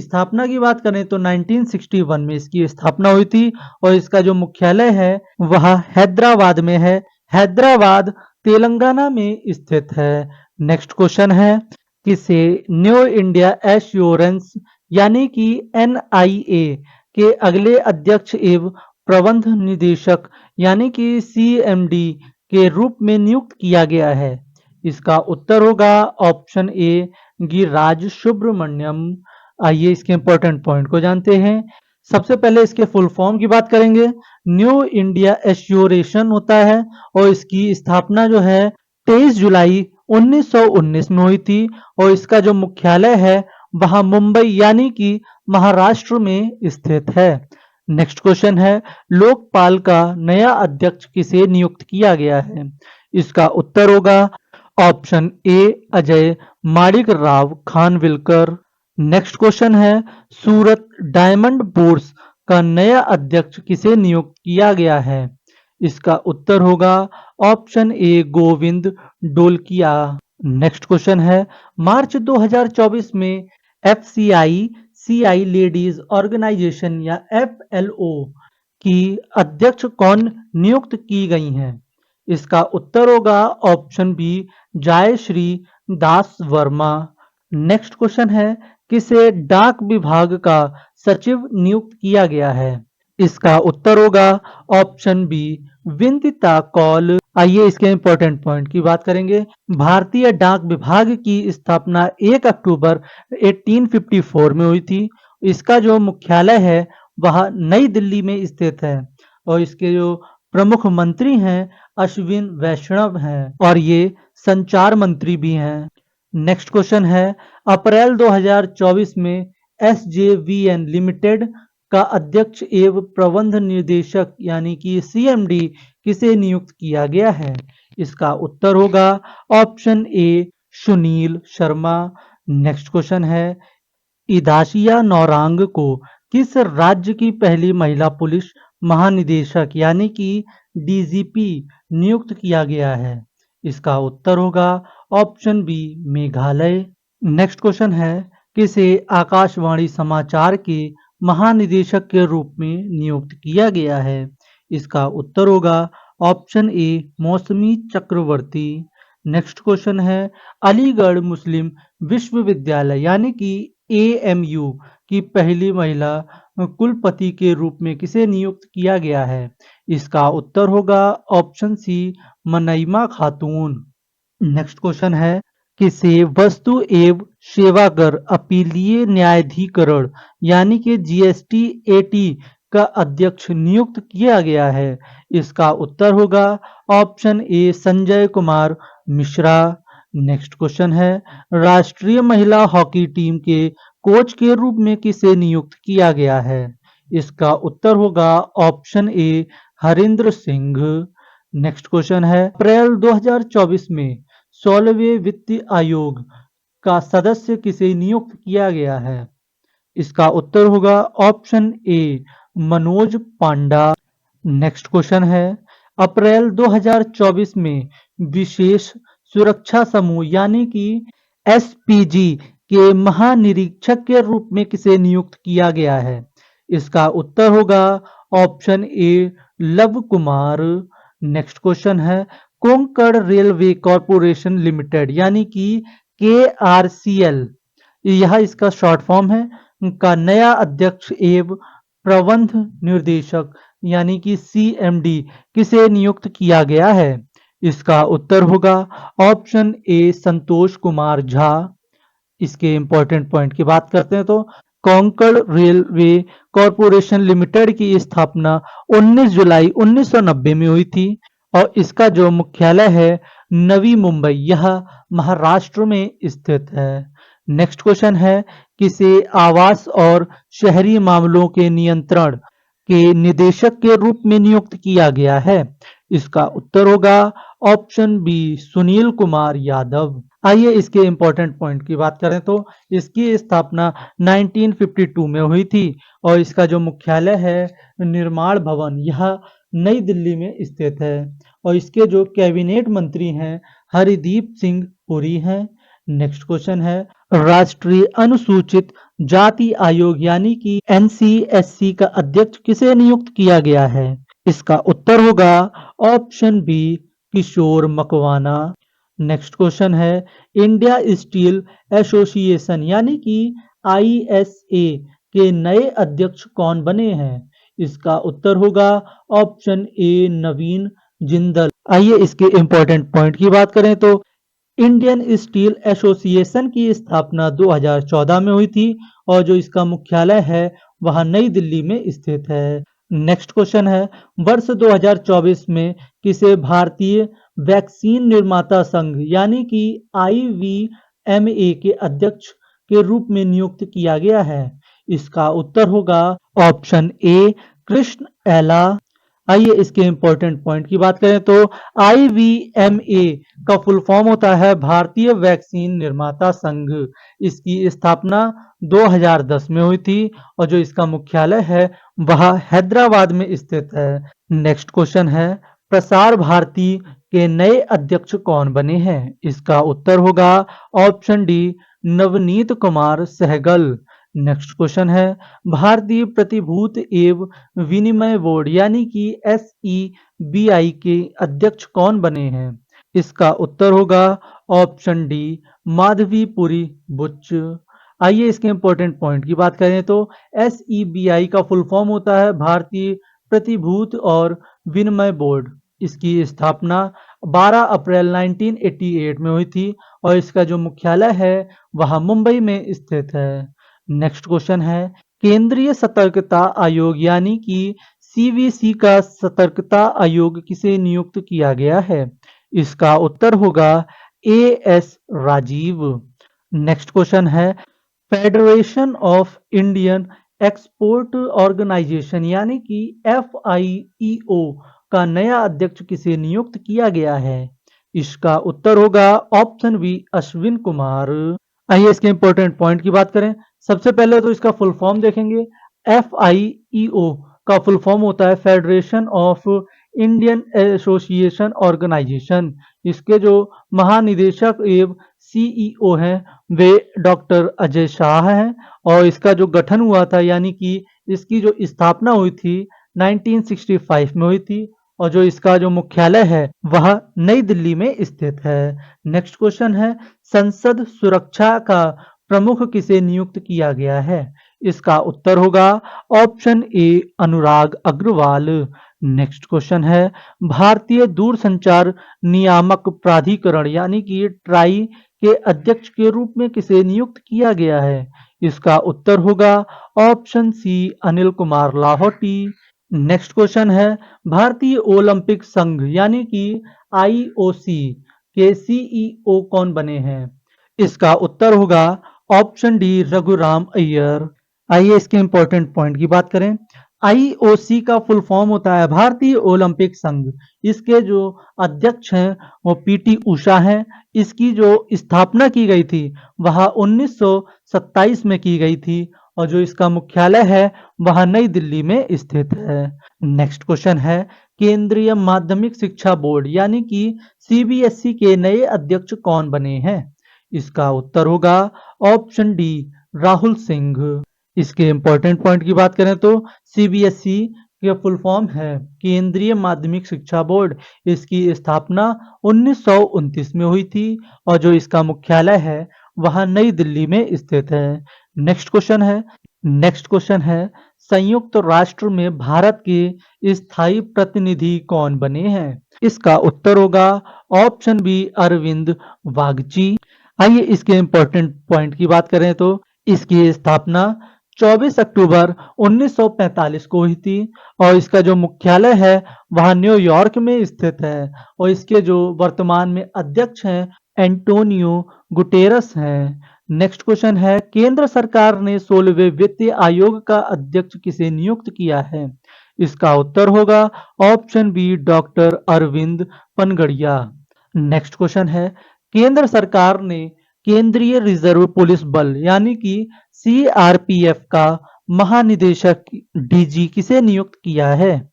स्थापना की बात करें तो 1961 में इसकी स्थापना हुई थी और इसका जो मुख्यालय है वह हैदराबाद में है। हैदराबाद तेलंगाना में स्थित है। नेक्स्ट क्वेश्चन है, किसे न्यू इंडिया एश्योरेंस यानी कि एनआईए के अगले अध्यक्ष एवं प्रबंध निदेशक यानी कि सीएमडी के रूप में नियुक्त किया गया है? इसका उत्तर होगा ऑप्शन ए, गिरिराज सुब्रमण्यम। आइए इसके इंपॉर्टेंट पॉइंट को जानते हैं। सबसे पहले इसके फुल फॉर्म की बात करेंगे। न्यू इंडिया एश्योरेशन होता है और इसकी स्थापना जो है 23 जुलाई 1919 में हुई थी और इसका जो मुख्यालय है वह मुंबई यानी कि महाराष्ट्र में स्थित है। नेक्स्ट क्वेश्चन है, लोकपाल का नया अध्यक्ष किसे नियुक्त किया गया है? इसका उत्तर होगा option A, Ajay Manik Rao Khanwilkar. Next question है, सूरत डायमंड बोर्स का नया अध्यक्ष किसे नियुक्त किया गया है? इसका उत्तर होगा option A, Govind Dholakia. Next question है, मार्च 2024 में एफसीआई सीआई लेडीज ऑर्गेनाइजेशन या एफएलओ की अध्यक्ष कौन नियुक्त की गई हैं? इसका उत्तर होगा ऑप्शन बी, जयश्री दास वर्मा। नेक्स्ट क्वेश्चन है, किसे डाक विभाग का सचिव नियुक्त किया गया है? इसका उत्तर होगा ऑप्शन बी, विदिता कौल। आइए इसके इंपॉर्टेंट पॉइंट की बात करेंगे। भारतीय डाक विभाग की स्थापना 1 अक्टूबर 1854 में हुई थी। इसका जो मुख्यालय है वह नई दिल्ली में स्थित है और इसके जो प्रमुख मंत्री हैं अश्विन वैष्णव हैं और ये संचार मंत्री भी हैं। नेक्स्ट क्वेश्चन है, अप्रैल 2024 में एसजेवीएन लिमिटेड का अध्यक्ष एवं प्रबंध निर्देशक यानी कि सीएमडी किसे नियुक्त किया गया है? इसका उत्तर होगा ऑप्शन ए, सुनील शर्मा। नेक्स्ट क्वेश्चन है, इदाशिया नौरांग को किस राज्य की पहली महिला पुलिस महानिदेशक यानी कि डीजीपी नियुक्त किया गया है? इसका उत्तर होगा option B, Meghalaya. Next question है, किसे आकाशवाणी समाचार के महानिदेशक के रूप में नियुक्त किया गया है? इसका उत्तर होगा ऑप्शन ए, मौसमी चक्रवर्ती। नेक्स्ट क्वेश्चन है, अलीगढ़ मुस्लिम विश्वविद्यालय यानी कि एएमयू की पहली महिला कुलपति के रूप में किसे नियुक्त किया गया है? इसका उत्तर होगा ऑप्शन सी, मनईमा खातून। नेक्स्ट क्वेश्चन है, किसे वस्तु एवं सेवा कर अपीलीय न्यायाधिकरण यानी कि जीएसटी एटी का अध्यक्ष नियुक्त किया गया है? इसका उत्तर होगा ऑप्शन ए, संजय कुमार मिश्रा। नेक्स्ट क्वेश्चन है, राष्ट्रीय महिला हॉकी टीम के कोच के रूप में किसे नियुक्त किया गया है? इसका उत्तर होगा option A, Harinder Singh. Next question है, अप्रैल 2024 में 16वें वित्त आयोग का सदस्य किसे नियुक्त किया गया है? इसका उत्तर होगा ऑप्शन ए, मनोज पांडा। नेक्स्ट क्वेश्चन है, अप्रैल 2024 में विशेष सुरक्षा समूह यानी कि एसपीजी के महानिरीक्षक के रूप में किसे नियुक्त किया गया है? इसका उत्तर होगा ऑप्शन ए, लव कुमार। नेक्स्ट क्वेश्चन है, कोंकण रेलवे कॉरपोरेशन लिमिटेड यानी कि केआरसीएल, यह इसका शॉर्ट फॉर्म है, का नया अध्यक्ष एवं प्रबंध निर्देशक यानी कि सीएमडी किसे नियुक्त किया गया है? इसका उत्तर होगा ऑप्शन ए, संतोष कुमार झा। इसके इंपॉर्टेंट पॉइंट की बात करते हैं तो कोंकण रेलवे कॉरपोरेशन लिमिटेड की स्थापना 19 जुलाई 1990 में हुई थी और इसका जो मुख्यालय है नवी मुंबई, यह महाराष्ट्र में स्थित है। नेक्स्ट क्वेश्चन है, किसे आवास और शहरी मामलों के नियंत्रण के निदेशक के रूप में नियुक्त किया गया है? इसका उत्तर होगा ऑप्शन बी, सुनील कुमार यादव। आइए इसके इंपॉर्टेंट पॉइंट की बात करें तो इसकी स्थापना 1952 में हुई थी और इसका जो मुख्यालय है निर्माण भवन, यह नई दिल्ली में स्थित है और इसके जो कैबिनेट मंत्री हैं हरदीप सिंह पुरी हैं। नेक्स्ट क्वेश्चन है, राष्ट्रीय अनुसूचित जाति आयोग यानी कि एनसीएससी का अध्यक्ष किसे नियुक्त किया गया है? इसका उत्तर होगा ऑप्शन बी, किशोर मकवाना। नेक्स्ट क्वेश्चन है, इंडिया स्टील एसोसिएशन यानी कि आईएसए के नए अध्यक्ष कौन बने हैं? इसका उत्तर होगा ऑप्शन ए, नवीन जिंदल। आइए इसके इंपॉर्टेंट पॉइंट की बात करें तो इंडियन स्टील एसोसिएशन की स्थापना 2014 में हुई थी और जो इसका मुख्यालय है वह नई दिल्ली में स्थित है। नेक्स्ट क्वेश्चन है, वर्ष 2024 में किसे भारतीय वैक्सीन निर्माता संघ यानी कि आईवीएमए के अध्यक्ष के रूप में नियुक्त किया गया है? इसका उत्तर होगा ऑप्शन ए, कृष्ण एला। आइए इसके इंपॉर्टेंट पॉइंट की बात करें तो आईवीएमए का फुल फॉर्म होता है भारतीय वैक्सीन निर्माता संघ। इसकी स्थापना 2010 में हुई थी और जो इसका मुख्यालय है वह हैदराबाद में स्थित है। नेक्स्ट क्वेश्चन है, प्रसार भारती के नए अध्यक्ष कौन बने हैं? इसका उत्तर होगा option D, Navneet Kumar Sehgal. Next question है, भारतीय प्रतिभूति एवं विनिमय बोर्ड यानी कि एसईबीआई के अध्यक्ष कौन बने हैं? इसका उत्तर होगा ऑप्शन डी माधवीपुरी बुच। आइए इसके इंपॉर्टेंट पॉइंट की बात करें तो SEBI का फुल फॉर्म होता है भारतीय प्रतिभूति और विनिमय बोर्ड। इसकी स्थापना 12 अप्रैल 1988 में हुई थी और इसका जो मुख्यालय है वह मुंबई में स्थित है। नेक्स्ट क्वेश्चन है केंद्रीय सतर्कता आयोग यानी कि CVC का सतर्कता आयोग किसे नियुक्त किया गया है? इसका उत्तर होगा AS राजीव। नेक्स्ट क्वेश्चन है federation of Indian export organisation यानी कि FIEO का नया अध्यक्ष किसे नियुक्त किया गया है? इसका उत्तर होगा ऑप्शन बी अश्विन कुमार। आइए इसके इंपॉर्टेंट पॉइंट की बात करें। सबसे पहले तो इसका फुल फॉर्म देखेंगे। FIEO का फुल फॉर्म होता है federation of Indian association organisation. इसके जो महानिदेशक एवं CEO हैं वे डॉक्टर अजय शाह हैं और इसका जो गठन हुआ था यानी कि इसकी जो स्थापना हुई थी 1965 में हुई थी और जो इसका जो मुख्यालय है वह नई दिल्ली में स्थित है। नेक्स्ट क्वेश्चन है संसद सुरक्षा का प्रमुख किसे नियुक्त किया गया है? इसका उत्तर होगा option A Anurag Agarwal. Next question है भारतीय दूरसंचार नियामक प्राधिकरण यानी कि ट्राई के अध्यक्ष के रूप में किसे नियुक्त किया गया है? इसका उत्तर होगा option C Anil Kumar Lahoti. Next question है भारतीय ओलंपिक संघ यानी कि IOC के CEO कौन बने हैं? इसका उत्तर होगा ऑप्शन डी रघुराम अय्यर। आइए इसके इंपॉर्टेंट पॉइंट की बात करें। IOC का फुल फॉर्म होता है भारतीय ओलंपिक संघ। इसके जो अध्यक्ष हैं वो PT उषा हैं। इसकी जो स्थापना की गई थी वह 1927 में की गई थी और जो इसका मुख्यालय है वह नई दिल्ली में स्थित है। नेक्स्ट क्वेश्चन है केंद्रीय माध्यमिक शिक्षा बोर्ड यानी कि CBSE के नए अध्यक्ष कौन बने हैं? इसका उत्तर होगा ऑप्शन डी राहुल सिंह। इसके इंपॉर्टेंट पॉइंट की बात करें तो CBSE के फुल फॉर्म है केंद्रीय माध्यमिक शिक्षा बोर्ड। इसकी स्थापना 1929 में हुई थी और जो इसका मुख्यालय है वह नई दिल्ली में स्थित है। नेक्स्ट क्वेश्चन है संयुक्त राष्ट्र में भारत के स्थायी प्रतिनिधि कौन बने हैं? इसका उत्तर होगा ऑप्शन बी अरविंद वागची। आइए इसके इंपॉर्टेंट पॉइंट की बात करें तो इसकी स्थापना 24 अक्टूबर 1945 को हुई थी और इसका जो मुख्यालय है वह न्यूयॉर्क में स्थित है और इसके जो वर्तमान में अध्यक्ष हैं एंटोनियो गुटेरस हैं। नेक्स्ट क्वेश्चन है केंद्र सरकार ने 16वें वित्तीय आयोग का अध्यक्ष किसे नियुक्त किया है? इसका उत्तर होगा option B doctor Arvind Panagariya. Next question है केंद्र सरकार ने केंद्रीय रिजर्व पुलिस बल यानी कि CRPF का महानिदेशक DG किसे नियुक्त किया है?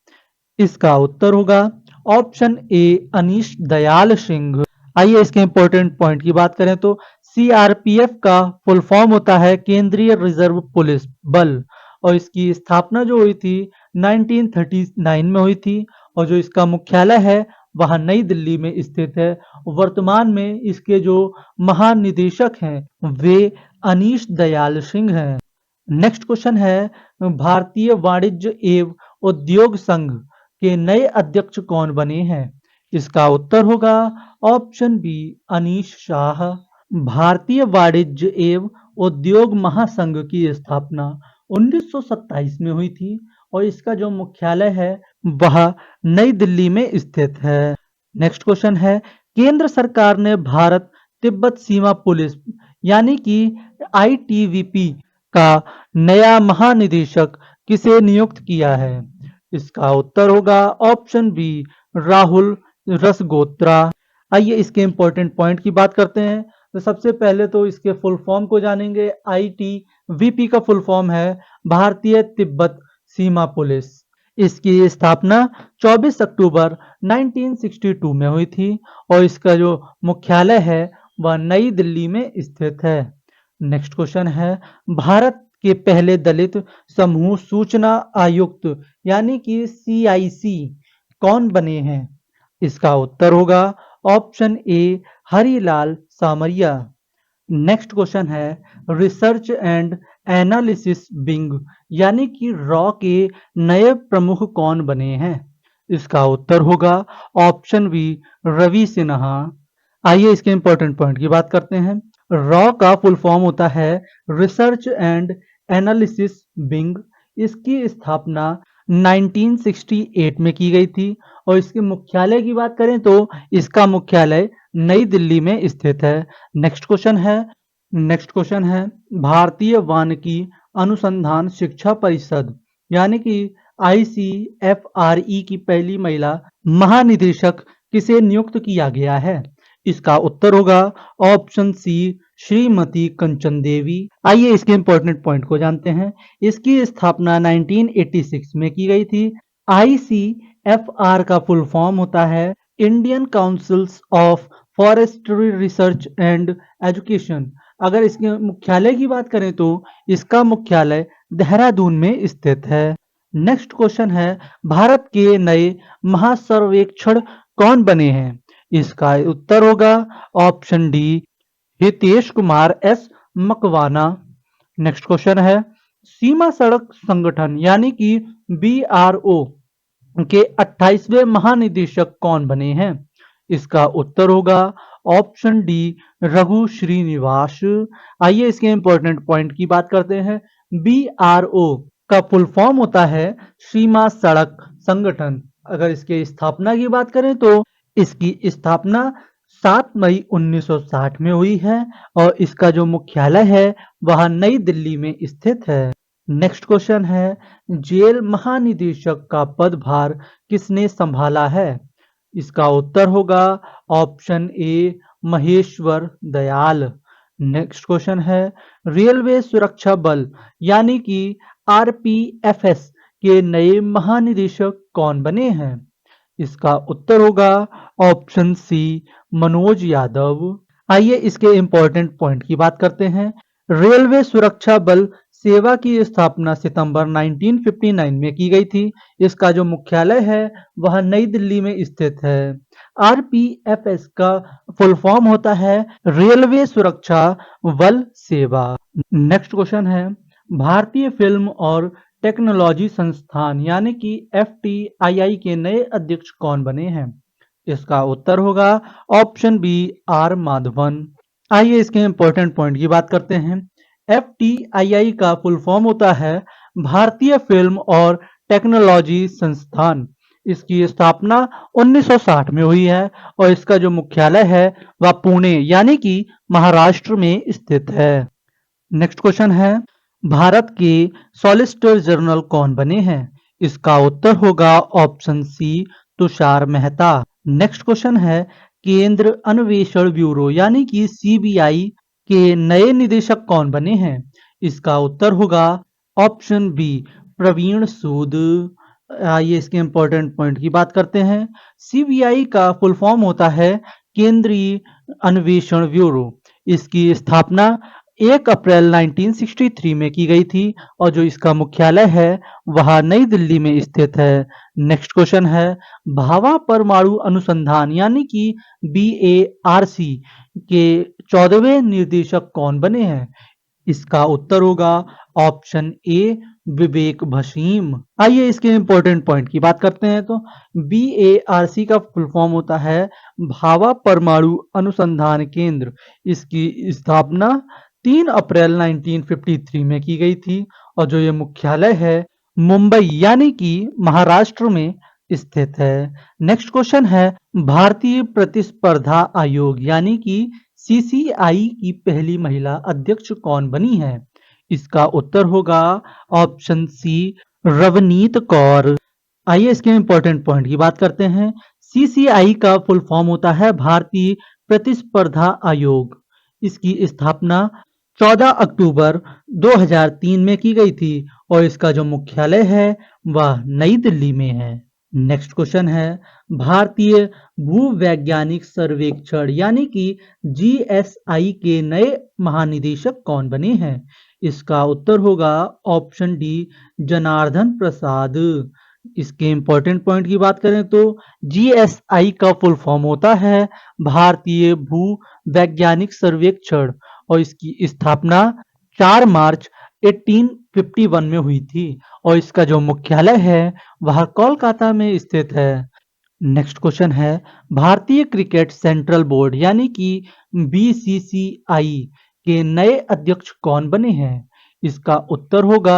इसका उत्तर होगा ऑप्शन ए अनीश दयाल सिंह। आइए इसके इंपॉर्टेंट पॉइंट की बात करें तो CRPF का फुल फॉर्म होता है केंद्रीय रिजर्व पुलिस बल और इसकी स्थापना जो हुई थी 1939 में हुई थी और जो इसका मुख्यालय है वह नई दिल्ली में स्थित है। वर्तमान में इसके जो महानिदेशक हैं वे अनीश दयाल सिंह हैं। नेक्स्ट क्वेश्चन है भारतीय वाणिज्य एवं उद्योग संघ के नए अध्यक्ष कौन बने हैं? इसका उत्तर होगा ऑप्शन बी अनीश शाह। भारतीय वाणिज्य एवं उद्योग महासंघ की स्थापना 1927 में हुई थी और इसका जो मुख्यालय है वह नई दिल्ली में स्थित है। नेक्स्ट क्वेश्चन है केंद्र सरकार ने भारत तिब्बत सीमा पुलिस यानी कि ITBP का नया महानिदेशक किसे नियुक्त किया है? इसका उत्तर होगा ऑप्शन बी राहुल रसगोत्रा। आइए इसके इंपॉर्टेंट पॉइंट की बात करते हैं। तो सबसे पहले तो इसके फुल फॉर्म को जानेंगे। ITBP का फुल फॉर्म है भारतीय तिब्बत सीमा पुलिस। इसकी स्थापना 24 अक्टूबर 1962 में हुई थी और इसका जो मुख्यालय है वह नई दिल्ली में स्थित है। नेक्स्ट क्वेश्चन है भारत के पहले दलित समूह सूचना आयुक्त यानी कि CIC कौन बने हैं? इसका उत्तर होगा ऑप्शन ए हरिलाल सामरिया। नेक्स्ट क्वेश्चन है रिसर्च एंड एनालिसिस विंग यानी कि रॉ के नए प्रमुख कौन बने हैं? इसका उत्तर होगा ऑप्शन बी रवि सिन्हा। आइए इसके इंपॉर्टेंट पॉइंट की बात करते हैं। रॉ का फुल फॉर्म होता है रिसर्च एंड एनालिसिस विंग। इसकी स्थापना 1968 में की गई थी और इसके मुख्यालय की बात करें तो इसका मुख्यालय नई दिल्ली में स्थित है। नेक्स्ट क्वेश्चन है भारतीय वानिकी अनुसंधान शिक्षा परिषद यानी कि ICFRE की पहली महिला महानिदेशक किसे नियुक्त किया गया है? इसका उत्तर होगा ऑप्शन सी श्रीमती कंचन देवी। आइए इसके इंपॉर्टेंट पॉइंट को जानते हैं। इसकी स्थापना 1986 में की गई थी। ICFR का फुल फॉर्म होता है Indian councils of forestry research and education. अगर इसके मुख्यालय की बात करें तो इसका मुख्यालय देहरादून में स्थित है। नेक्स्ट क्वेश्चन है भारत के नए महासर्वेक्षण कौन बने हैं? इसका उत्तर होगा option D Hitesh Kumar S Makwana. Next question है सीमा सड़क संगठन यानी कि BRO के 28वें महानिदेशक कौन बने हैं? इसका उत्तर होगा ऑप्शन डी रघु श्रीनिवास। आइए इसके इंपॉर्टेंट पॉइंट की बात करते हैं। BRO का फुल फॉर्म होता है सीमा सड़क संगठन। अगर इसके स्थापना की बात करें तो इसकी स्थापना 7 मई 1960 में हुई है और इसका जो मुख्यालय है वह नई दिल्ली में स्थित है। नेक्स्ट क्वेश्चन है जेल महानिदेशक का पदभार किसने संभाला है? इसका उत्तर होगा ऑप्शन ए महेश्वर दयाल। नेक्स्ट क्वेश्चन है रेलवे सुरक्षा बल यानी कि RPFS के नए महानिदेशक कौन बने हैं? इसका उत्तर होगा ऑप्शन सी मनोज यादव। आइए इसके इंपॉर्टेंट पॉइंट की बात करते हैं। रेलवे सुरक्षा बल सेवा की स्थापना सितंबर 1959 में की गई थी। इसका जो मुख्यालय है वह नई दिल्ली में स्थित है। RPFS का फुल फॉर्म होता है रेलवे सुरक्षा बल सेवा। नेक्स्ट क्वेश्चन है भारतीय फिल्म और टेक्नोलॉजी संस्थान यानी कि FTII के नए अध्यक्ष कौन बने हैं? इसका उत्तर होगा ऑप्शन बी R माधवन। आइए इसके इंपॉर्टेंट पॉइंट की बात करते हैं। FTII का फुल फॉर्म होता है भारतीय फिल्म और टेक्नोलॉजी संस्थान। इसकी स्थापना 1960 में हुई है और इसका जो मुख्यालय है वह पुणे यानी कि महाराष्ट्र में स्थित है। नेक्स्ट क्वेश्चन है भारत के सॉलिसिटर जनरल कौन बने हैं? इसका उत्तर होगा option C Tushar Mehta. Next question है केंद्र अन्वेषण ब्यूरो यानी कि CBI के नए निदेशक कौन बने हैं? इसका उत्तर होगा ऑप्शन बी प्रवीण सूद। आइए इसके इंपॉर्टेंट पॉइंट की बात करते हैं। CBI का फुल फॉर्म होता है केंद्रीय अन्वेषण ब्यूरो। इसकी स्थापना 1 अप्रैल 1963 में की गई थी और जो इसका मुख्यालय है वह नई दिल्ली में स्थित है। नेक्स्ट क्वेश्चन है भाभा परमाणु अनुसंधान यानी कि BARC के 14वें निर्देशक कौन बने हैं? इसका उत्तर होगा ऑप्शन ए विवेक भसीम। आइए इसके इंपॉर्टेंट पॉइंट की बात करते हैं तो BARC का फुल फॉर्म होता है भाभा परमाणु अनुसंधान केंद्र। इसकी स्थापना 3 अप्रैल 1953 में की गई थी और जो ये मुख्यालय है मुंबई यानी कि महाराष्ट्र में स्थित है। नेक्स्ट क्वेश्चन है भारतीय प्रतिस्पर्धा आयोग यानी कि CCI की पहली महिला अध्यक्ष कौन बनी है? इसका उत्तर होगा ऑप्शन सी रवनीत कौर। आइए इसके इंपॉर्टेंट पॉइंट की बात करते हैं। CCI का फुल फॉर्म होता है भारतीय प्रतिस्पर्धा आयोग। इसकी स्थापना 14 अक्टूबर 2003 में की गई थी और इसका जो मुख्यालय है वह नई दिल्ली में है। नेक्स्ट क्वेश्चन है भारतीय भूवैज्ञानिक सर्वेक्षण यानी कि GSI के नए महानिदेशक कौन बने हैं? इसका उत्तर होगा ऑप्शन डी जनार्दन प्रसाद। इसके इम्पोर्टेंट पॉइंट की बात करें तो जीएसआई का फुल फॉर्म होता है भारतीय भू वैज्ञानिक सर्वेक्षण और इसकी स्थापना 4 मार्च 1851 में हुई थी और इसका जो मुख्यालय है वह कोलकाता में स्थित है। नेक्स्ट क्वेश्चन है भारतीय क्रिकेट सेंट्रल बोर्ड यानी कि बीसीसीआई के नए अध्यक्ष कौन बने हैं? इसका उत्तर होगा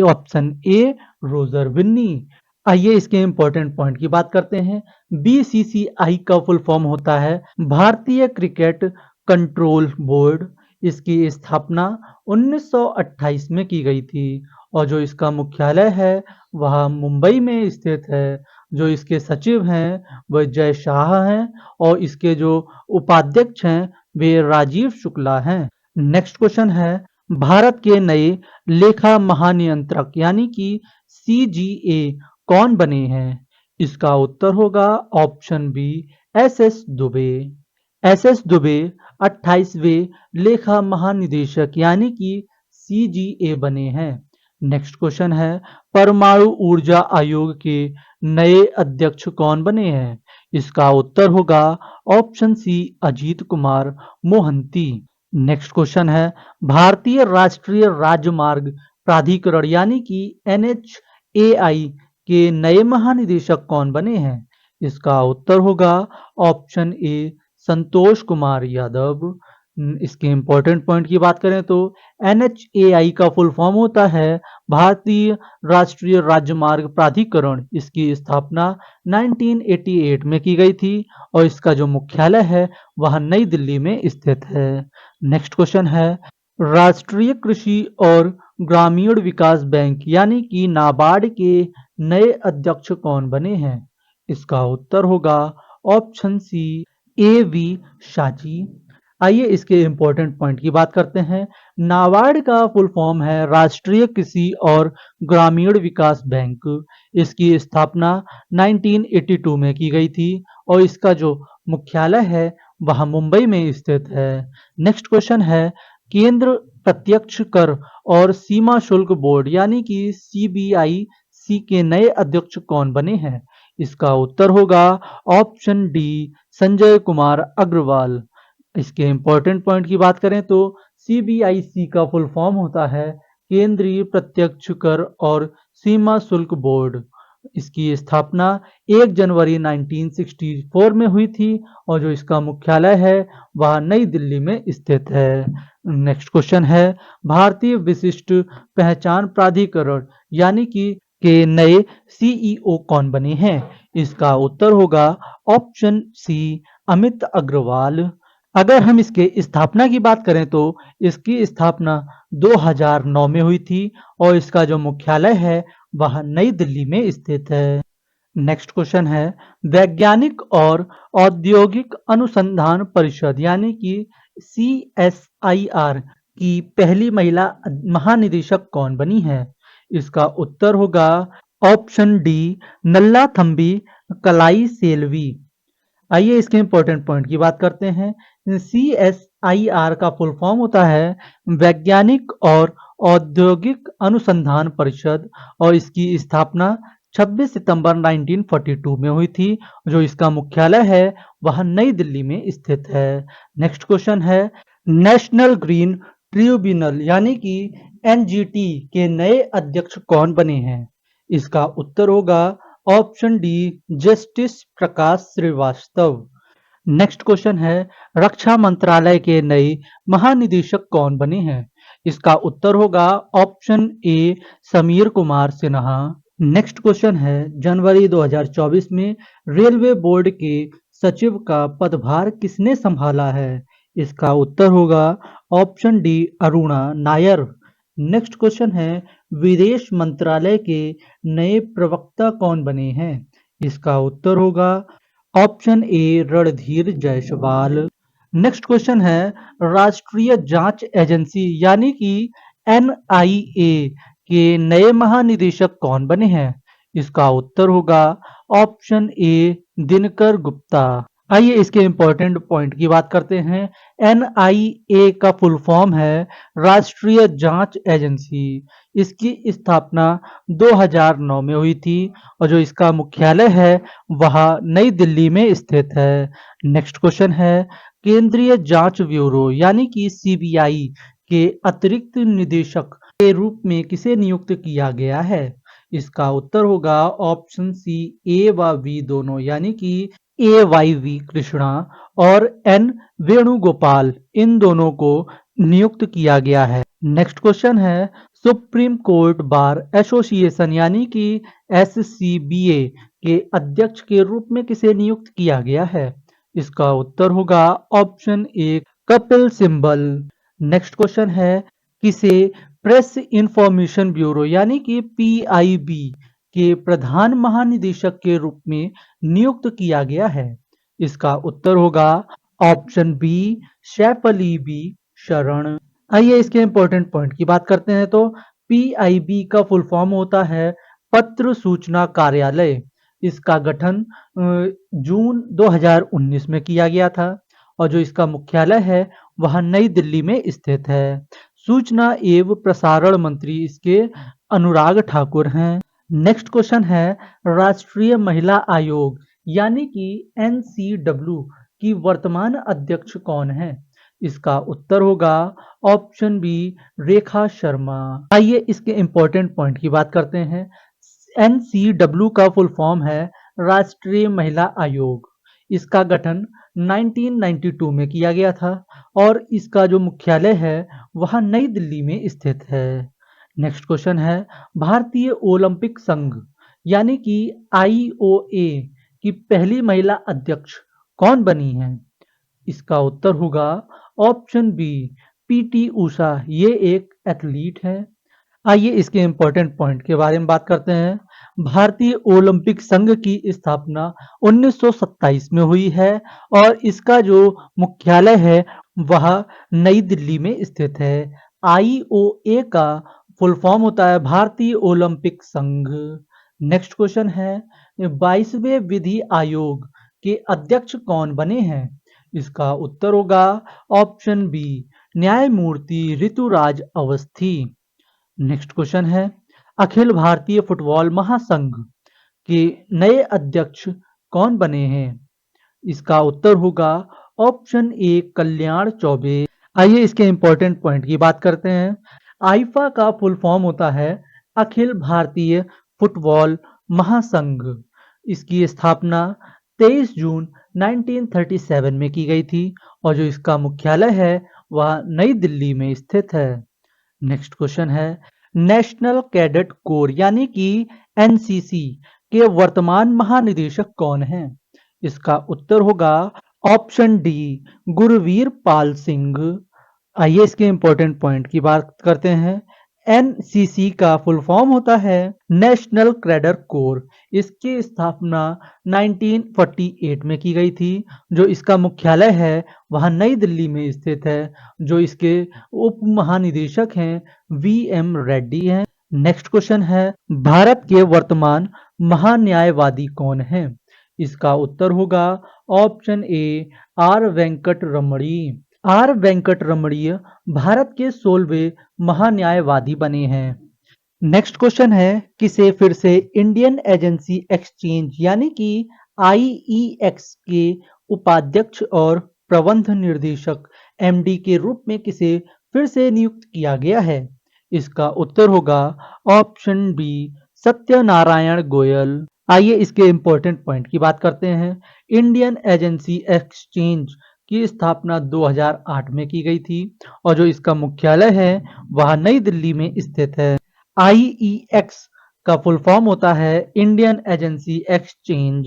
ऑप्शन ए रोजर बिन्नी। आइए इसके इम्पोर्टेंट पॉइंट की बात करते हैं। बीसीसीआई का फुल फॉर्म होता है भारतीय क्रिकेट कंट्रोल बोर्ड। इसकी स्थापना 1928 में की गई थी और जो इसका मुख्यालय है वह मुंबई में स्थित है। जो इसके सचिव हैं वह जय शाह हैं और इसके जो उपाध्यक्ष हैं वे राजीव शुक्ला हैं। नेक्स्ट क्वेश्चन है भारत के नए लेखा महानियंत्रक यानी कि सीजीए कौन बने हैं? इसका उत्तर होगा option B SS Dubey. SS Dubey 28वें लेखा महानिदेशक यानी कि सीजीए बने हैं। नेक्स्ट क्वेश्चन है परमाणु ऊर्जा आयोग के नए अध्यक्ष कौन बने हैं? इसका उत्तर होगा option C Ajit Kumar Mohanty. Next question है भारतीय राष्ट्रीय राजमार्ग प्राधिकरण यानी कि एनएचएआई के नए महानिदेशक कौन बने हैं? इसका उत्तर होगा ऑप्शन ए संतोष कुमार यादव। इसके इम्पोर्टेंट पॉइंट की बात करें तो एनएचएआई का फुल फॉर्म होता है भारतीय राष्ट्रीय राजमार्ग प्राधिकरण। इसकी स्थापना 1988 में की गई थी और इसका जो मुख्यालय है वह नई दिल्ली में स्थित है। नेक्स्ट क्वेश्चन है राष्ट्रीय कृषि और ग्रामीण विकास बैंक यानी कि नाबार्ड के नए अध्यक्ष कौन बने हैं? इसका उत्तर होगा option C A V Shaji. आइए इसके इम्पोर्टेंट पॉइंट की बात करते हैं। नाबार्ड का फुल फॉर्म है राष्ट्रीय कृषि और ग्रामीण विकास बैंक। इसकी स्थापना 1982 में की गई थी और इसका जो मुख्यालय है वह मुंबई में स्थित है। नेक्स्ट क्वेश्चन है केंद्र प्रत्यक्ष कर और सीमा शुल्क बोर्ड यानी कि सीबीआईसी के नए अध्यक्ष कौन बने हैं? इसका उत्तर होगा ऑप्शन डी संजय कुमार अग्रवाल। इसके इम्पोर्टेंट पॉइंट की बात करें तो सीबीआईसी का फुल फॉर्म होता है केंद्रीय प्रत्यक्ष कर और सीमा शुल्क बोर्ड। इसकी स्थापना 1 जनवरी 1964 में हुई थी और जो इसका मुख्यालय है वह नई दिल्ली में स्थित है। नेक्स्ट क्वेश्चन है भारतीय विशिष्ट पहचान प्राधिकरण यानी कि के नए सीईओ कौन बने हैं? इसका उत्तर होगा ऑप्शन सी अमित अग्रवाल। अगर हम इसके स्थापना की बात करें तो इसकी स्थापना 2009 में हुई थी और इसका जो मुख्यालय है वह नई दिल्ली में स्थित है। नेक्स्ट क्वेश्चन है वैज्ञानिक और औद्योगिक अनुसंधान परिषद यानी कि सीएसआईआर की पहली महिला महानिदेशक कौन बनी है? इसका उत्तर होगा ऑप्शन डी नल्ला थम्बी कलाई सेल्वी। आइए इसके इम्पोर्टेंट पॉइंट की बात करते हैं। सीएसआईआर का फुल फॉर्म होता है वैज्ञानिक और औद्योगिक अनुसंधान परिषद और इसकी स्थापना 26 सितंबर 1942 में हुई थी। जो इसका मुख्यालय है वह नई दिल्ली में स्थित है। नेक्स्ट क्वेश्चन है नेशनल ग्रीन ट्रिब्यूनल यानी कि एनजीटी के नए अध्यक्ष कौन बने हैं? इसका उत्तर होगा ऑप्शन डी जस्टिस प्रकाश श्रीवास्तव। नेक्स्ट क्वेश्चन है रक्षा मंत्रालय के नए महानिदेशक कौन बने हैं? इसका उत्तर होगा ऑप्शन ए समीर कुमार सिन्हा। नेक्स्ट क्वेश्चन है जनवरी 2024 में रेलवे बोर्ड के सचिव का पदभार किसने संभाला है? इसका उत्तर होगा option D Aruna Nair. Next question है विदेश मंत्रालय के नए प्रवक्ता कौन बने हैं? इसका उत्तर होगा ऑप्शन ए रणधीर जायसवाल। नेक्स्ट क्वेश्चन है राष्ट्रीय जांच एजेंसी यानी कि एनआईए के नए महानिदेशक कौन बने हैं? इसका उत्तर होगा ऑप्शन ए दिनकर गुप्ता। आइए इसके इम्पोर्टेंट पॉइंट की बात करते हैं। एनआईए का फुल फॉर्म है राष्ट्रीय जांच एजेंसी। इसकी स्थापना 2009 में हुई थी और जो इसका मुख्यालय है वह नई दिल्ली में स्थित है। नेक्स्ट क्वेश्चन है, केंद्रीय जांच ब्यूरो यानी कि सीबीआई के अतिरिक्त निदेशक के रूप में किसे नियुक्त किया गया है? इसका उत्तर होगा ऑप्शन सी, ए व बी दोनों, यानी कि ए वाई वी कृष्णा और एन वेणुगोपाल, इन दोनों को नियुक्त किया गया है। नेक्स्ट क्वेश्चन है, सुप्रीम कोर्ट बार एसोसिएशन यानी कि एससीबीए के अध्यक्ष के रूप में किसे नियुक्त किया गया है? इसका उत्तर होगा ऑप्शन ए, कपिल सिब्बल। नेक्स्ट क्वेश्चन है, किसे प्रेस इंफॉर्मेशन ब्यूरो यानी कि पीआईबी के प्रधान महानिदेशक के रूप में नियुक्त किया गया है? इसका उत्तर होगा option B, Saif Ali B Sharan. आइए इसके इंपॉर्टेंट पॉइंट की बात करते हैं। तो पीआईबी का फुल फॉर्म होता है पत्र सूचना कार्यालय। इसका गठन जून 2019 में किया गया था और जो इसका मुख्यालय है वह नई दिल्ली में स्थित है। सूचना एवं प्रसारण मंत्री इसके अनुराग ठाकुर हैं। नेक्स्ट क्वेश्चन है, राष्ट्रीय महिला आयोग यानी कि एनसीडब्ल्यू की वर्तमान अध्यक्ष कौन है? इसका उत्तर होगा ऑप्शन बी, रेखा शर्मा। आइए इसके इंपॉर्टेंट पॉइंट की बात करते हैं। एनसीडब्ल्यू का फुल फॉर्म है राष्ट्रीय महिला आयोग। इसका गठन 1992 में किया गया था और इसका जो मुख्यालय है वह नई दिल्ली में स्थित है। नेक्स्ट क्वेश्चन है, भारतीय ओलंपिक संघ यानी कि आईओए की पहली महिला अध्यक्ष कौन बनी है? इसका उत्तर होगा ऑप्शन बी, पीटी उषा। ये एक एथलीट है। आइए इसके इम्पोर्टेंट पॉइंट के बारे में बात करते हैं। भारतीय ओलंपिक संघ की स्थापना 1927 में हुई है और इसका जो मुख्यालय है वह नई दिल्ली में स्थित है। आईओए का फुल फॉर्म होता है भारतीय ओलंपिक संघ। नेक्स्ट क्वेश्चन है, 22वें विधि आयोग के अध्यक्ष कौन बने हैं? इसका उत्तर होगा ऑप्शन बी, न्यायमूर्ति ऋतुराज अवस्थी। नेक्स्ट क्वेश्चन है, अखिल भारतीय फुटबॉल महासंघ के नए अध्यक्ष कौन बने हैं? इसका उत्तर होगा ऑप्शन ए, कल्याण चौबे। आइए इसके इंपॉर्टेंट पॉइंट की बात करते हैं। आईफा का फुल फॉर्म होता है अखिल भारतीय फुटबॉल महासंघ। इसकी स्थापना 23 जून 1937 में की गई थी और जो इसका मुख्यालय है वह नई दिल्ली में स्थित है। नेक्स्ट क्वेश्चन है, नेशनल कैडेट कोर यानी कि एनसीसी के वर्तमान महानिदेशक कौन हैं? इसका उत्तर होगा ऑप्शन डी, गुरवीर पाल सिंह। आइए इसके इंपॉर्टेंट पॉइंट की बात करते हैं। एनसीसी का फुल फॉर्म होता है नेशनल कैडर कोर। इसकी स्थापना 1948 में की गई थी। जो इसका मुख्यालय है वह नई दिल्ली में स्थित है। जो इसके उप महानिदेशक हैं वी एम रेड्डी हैं। नेक्स्ट क्वेश्चन है, भारत के वर्तमान महान्यायवादी कौन हैं? इसका उत्तर होगा option A, are Venkat Ramani. Are Venkat रमणीय भारत के 16वें महान्यायवादी बने हैं। नेक्स्ट क्वेश्चन है, किसे फिर से इंडियन एजेंसी एक्सचेंज यानी कि आईईएक्स के उपाध्यक्ष और प्रबंध निर्देशक एमडी के रूप में किसे फिर से नियुक्त किया गया है? इसका उत्तर होगा ऑप्शन बी, सत्यनारायण गोयल। आइए इसके इंपॉर्टेंट पॉइंट की बात करते हैं। इंडियन एजेंसी एक्सचेंज की स्थापना 2008 में की गई थी और जो इसका मुख्यालय है वह नई दिल्ली में स्थित है। आईईएक्स का फुल फॉर्म होता है Indian agency exchange.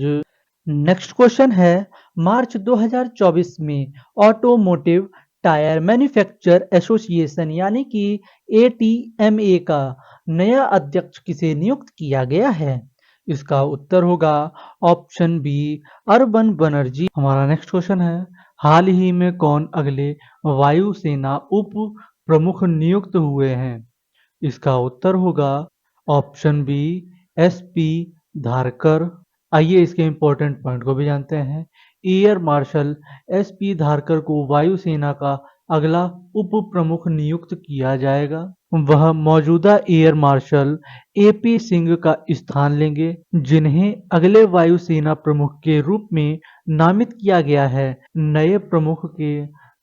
Next question है, मार्च 2024 में ऑटोमोटिव टायर मैन्युफैक्चर एसोसिएशन यानी कि एटीएमए का नया अध्यक्ष किसे नियुक्त किया गया है? इसका उत्तर होगा ऑप्शन बी, अर्बन बनर्जी। हमारा नेक्स्ट क्वेश्चन है, हाल ही में कौन अगले वायुसेना उप प्रमुख नियुक्त हुए हैं? इसका उत्तर होगा ऑप्शन बी, एसपी धारकर। आइए इसके इंपॉर्टेंट पॉइंट को भी जानते हैं। एयर मार्शल एसपी धारकर को वायुसेना का अगला उप प्रमुख नियुक्त किया जाएगा? वह मौजूदा एयर मार्शल एपी सिंह का स्थान लेंगे, जिन्हें अगले वायुसेना प्रमुख के रूप में नामित किया गया है। नए प्रमुख के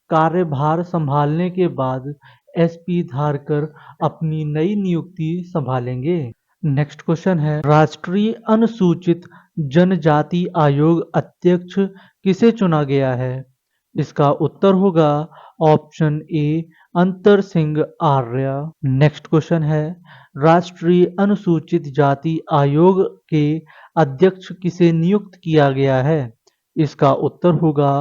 कार्यभार संभालने के बाद एसपी धारकर अपनी नई नियुक्ति संभालेंगे। नेक्स्ट क्वेश्चन है, राष्ट्रीय अनुसूचित जनजाति आयोग अध्यक्ष किसे चुना गया है? इसका उत्तर होगा ऑप्शन ए अंतर सिंह आर्य। नेक्स्ट क्वेश्चन है, राष्ट्रीय अनुसूचित जाति आयोग के अध्यक्ष किसे नियुक्त किया गया है? इसका उत्तर होगा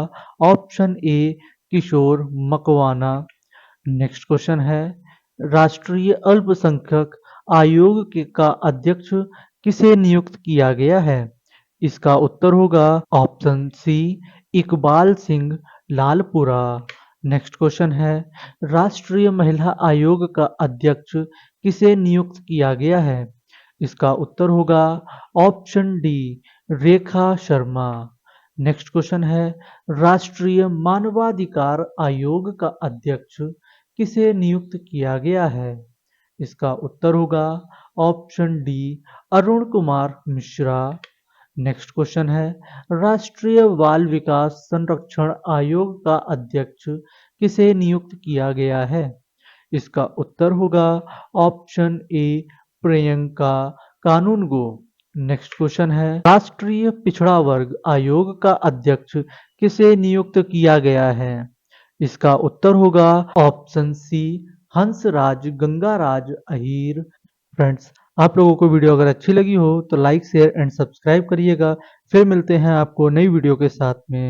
option A Kishore Makwana. Next question है, राष्ट्रीय अल्पसंख्यक आयोग का अध्यक्ष किसे नियुक्त किया गया है? इसका उत्तर होगा option C Iqbal Singh Lalpura. Next question है, राष्ट्रीय महिला आयोग का अध्यक्ष किसे नियुक्त किया गया है? इसका उत्तर होगा option D Rekha Sharma. Next question है, राष्ट्रीय मानवाधिकार आयोग का अध्यक्ष किसे नियुक्त किया गया है? इसका उत्तर होगा option D Arun Kumar Mishra. Next question है, राष्ट्रीय बाल विकास संरक्षण आयोग का अध्यक्ष किसे नियुक्त किया गया है? इसका उत्तर होगा option A Priyanka Kanoongo. Next question है, राष्ट्रीय पिछड़ा वर्ग आयोग का अध्यक्ष किसे नियुक्त किया गया है? इसका उत्तर होगा option C Hansraj Gangaraj Ahir. Friends, आप लोगों को वीडियो अगर अच्छी लगी हो तो लाइक शेयर एंड सब्सक्राइब करिएगा। फिर मिलते हैं आपको नई वीडियो के साथ में।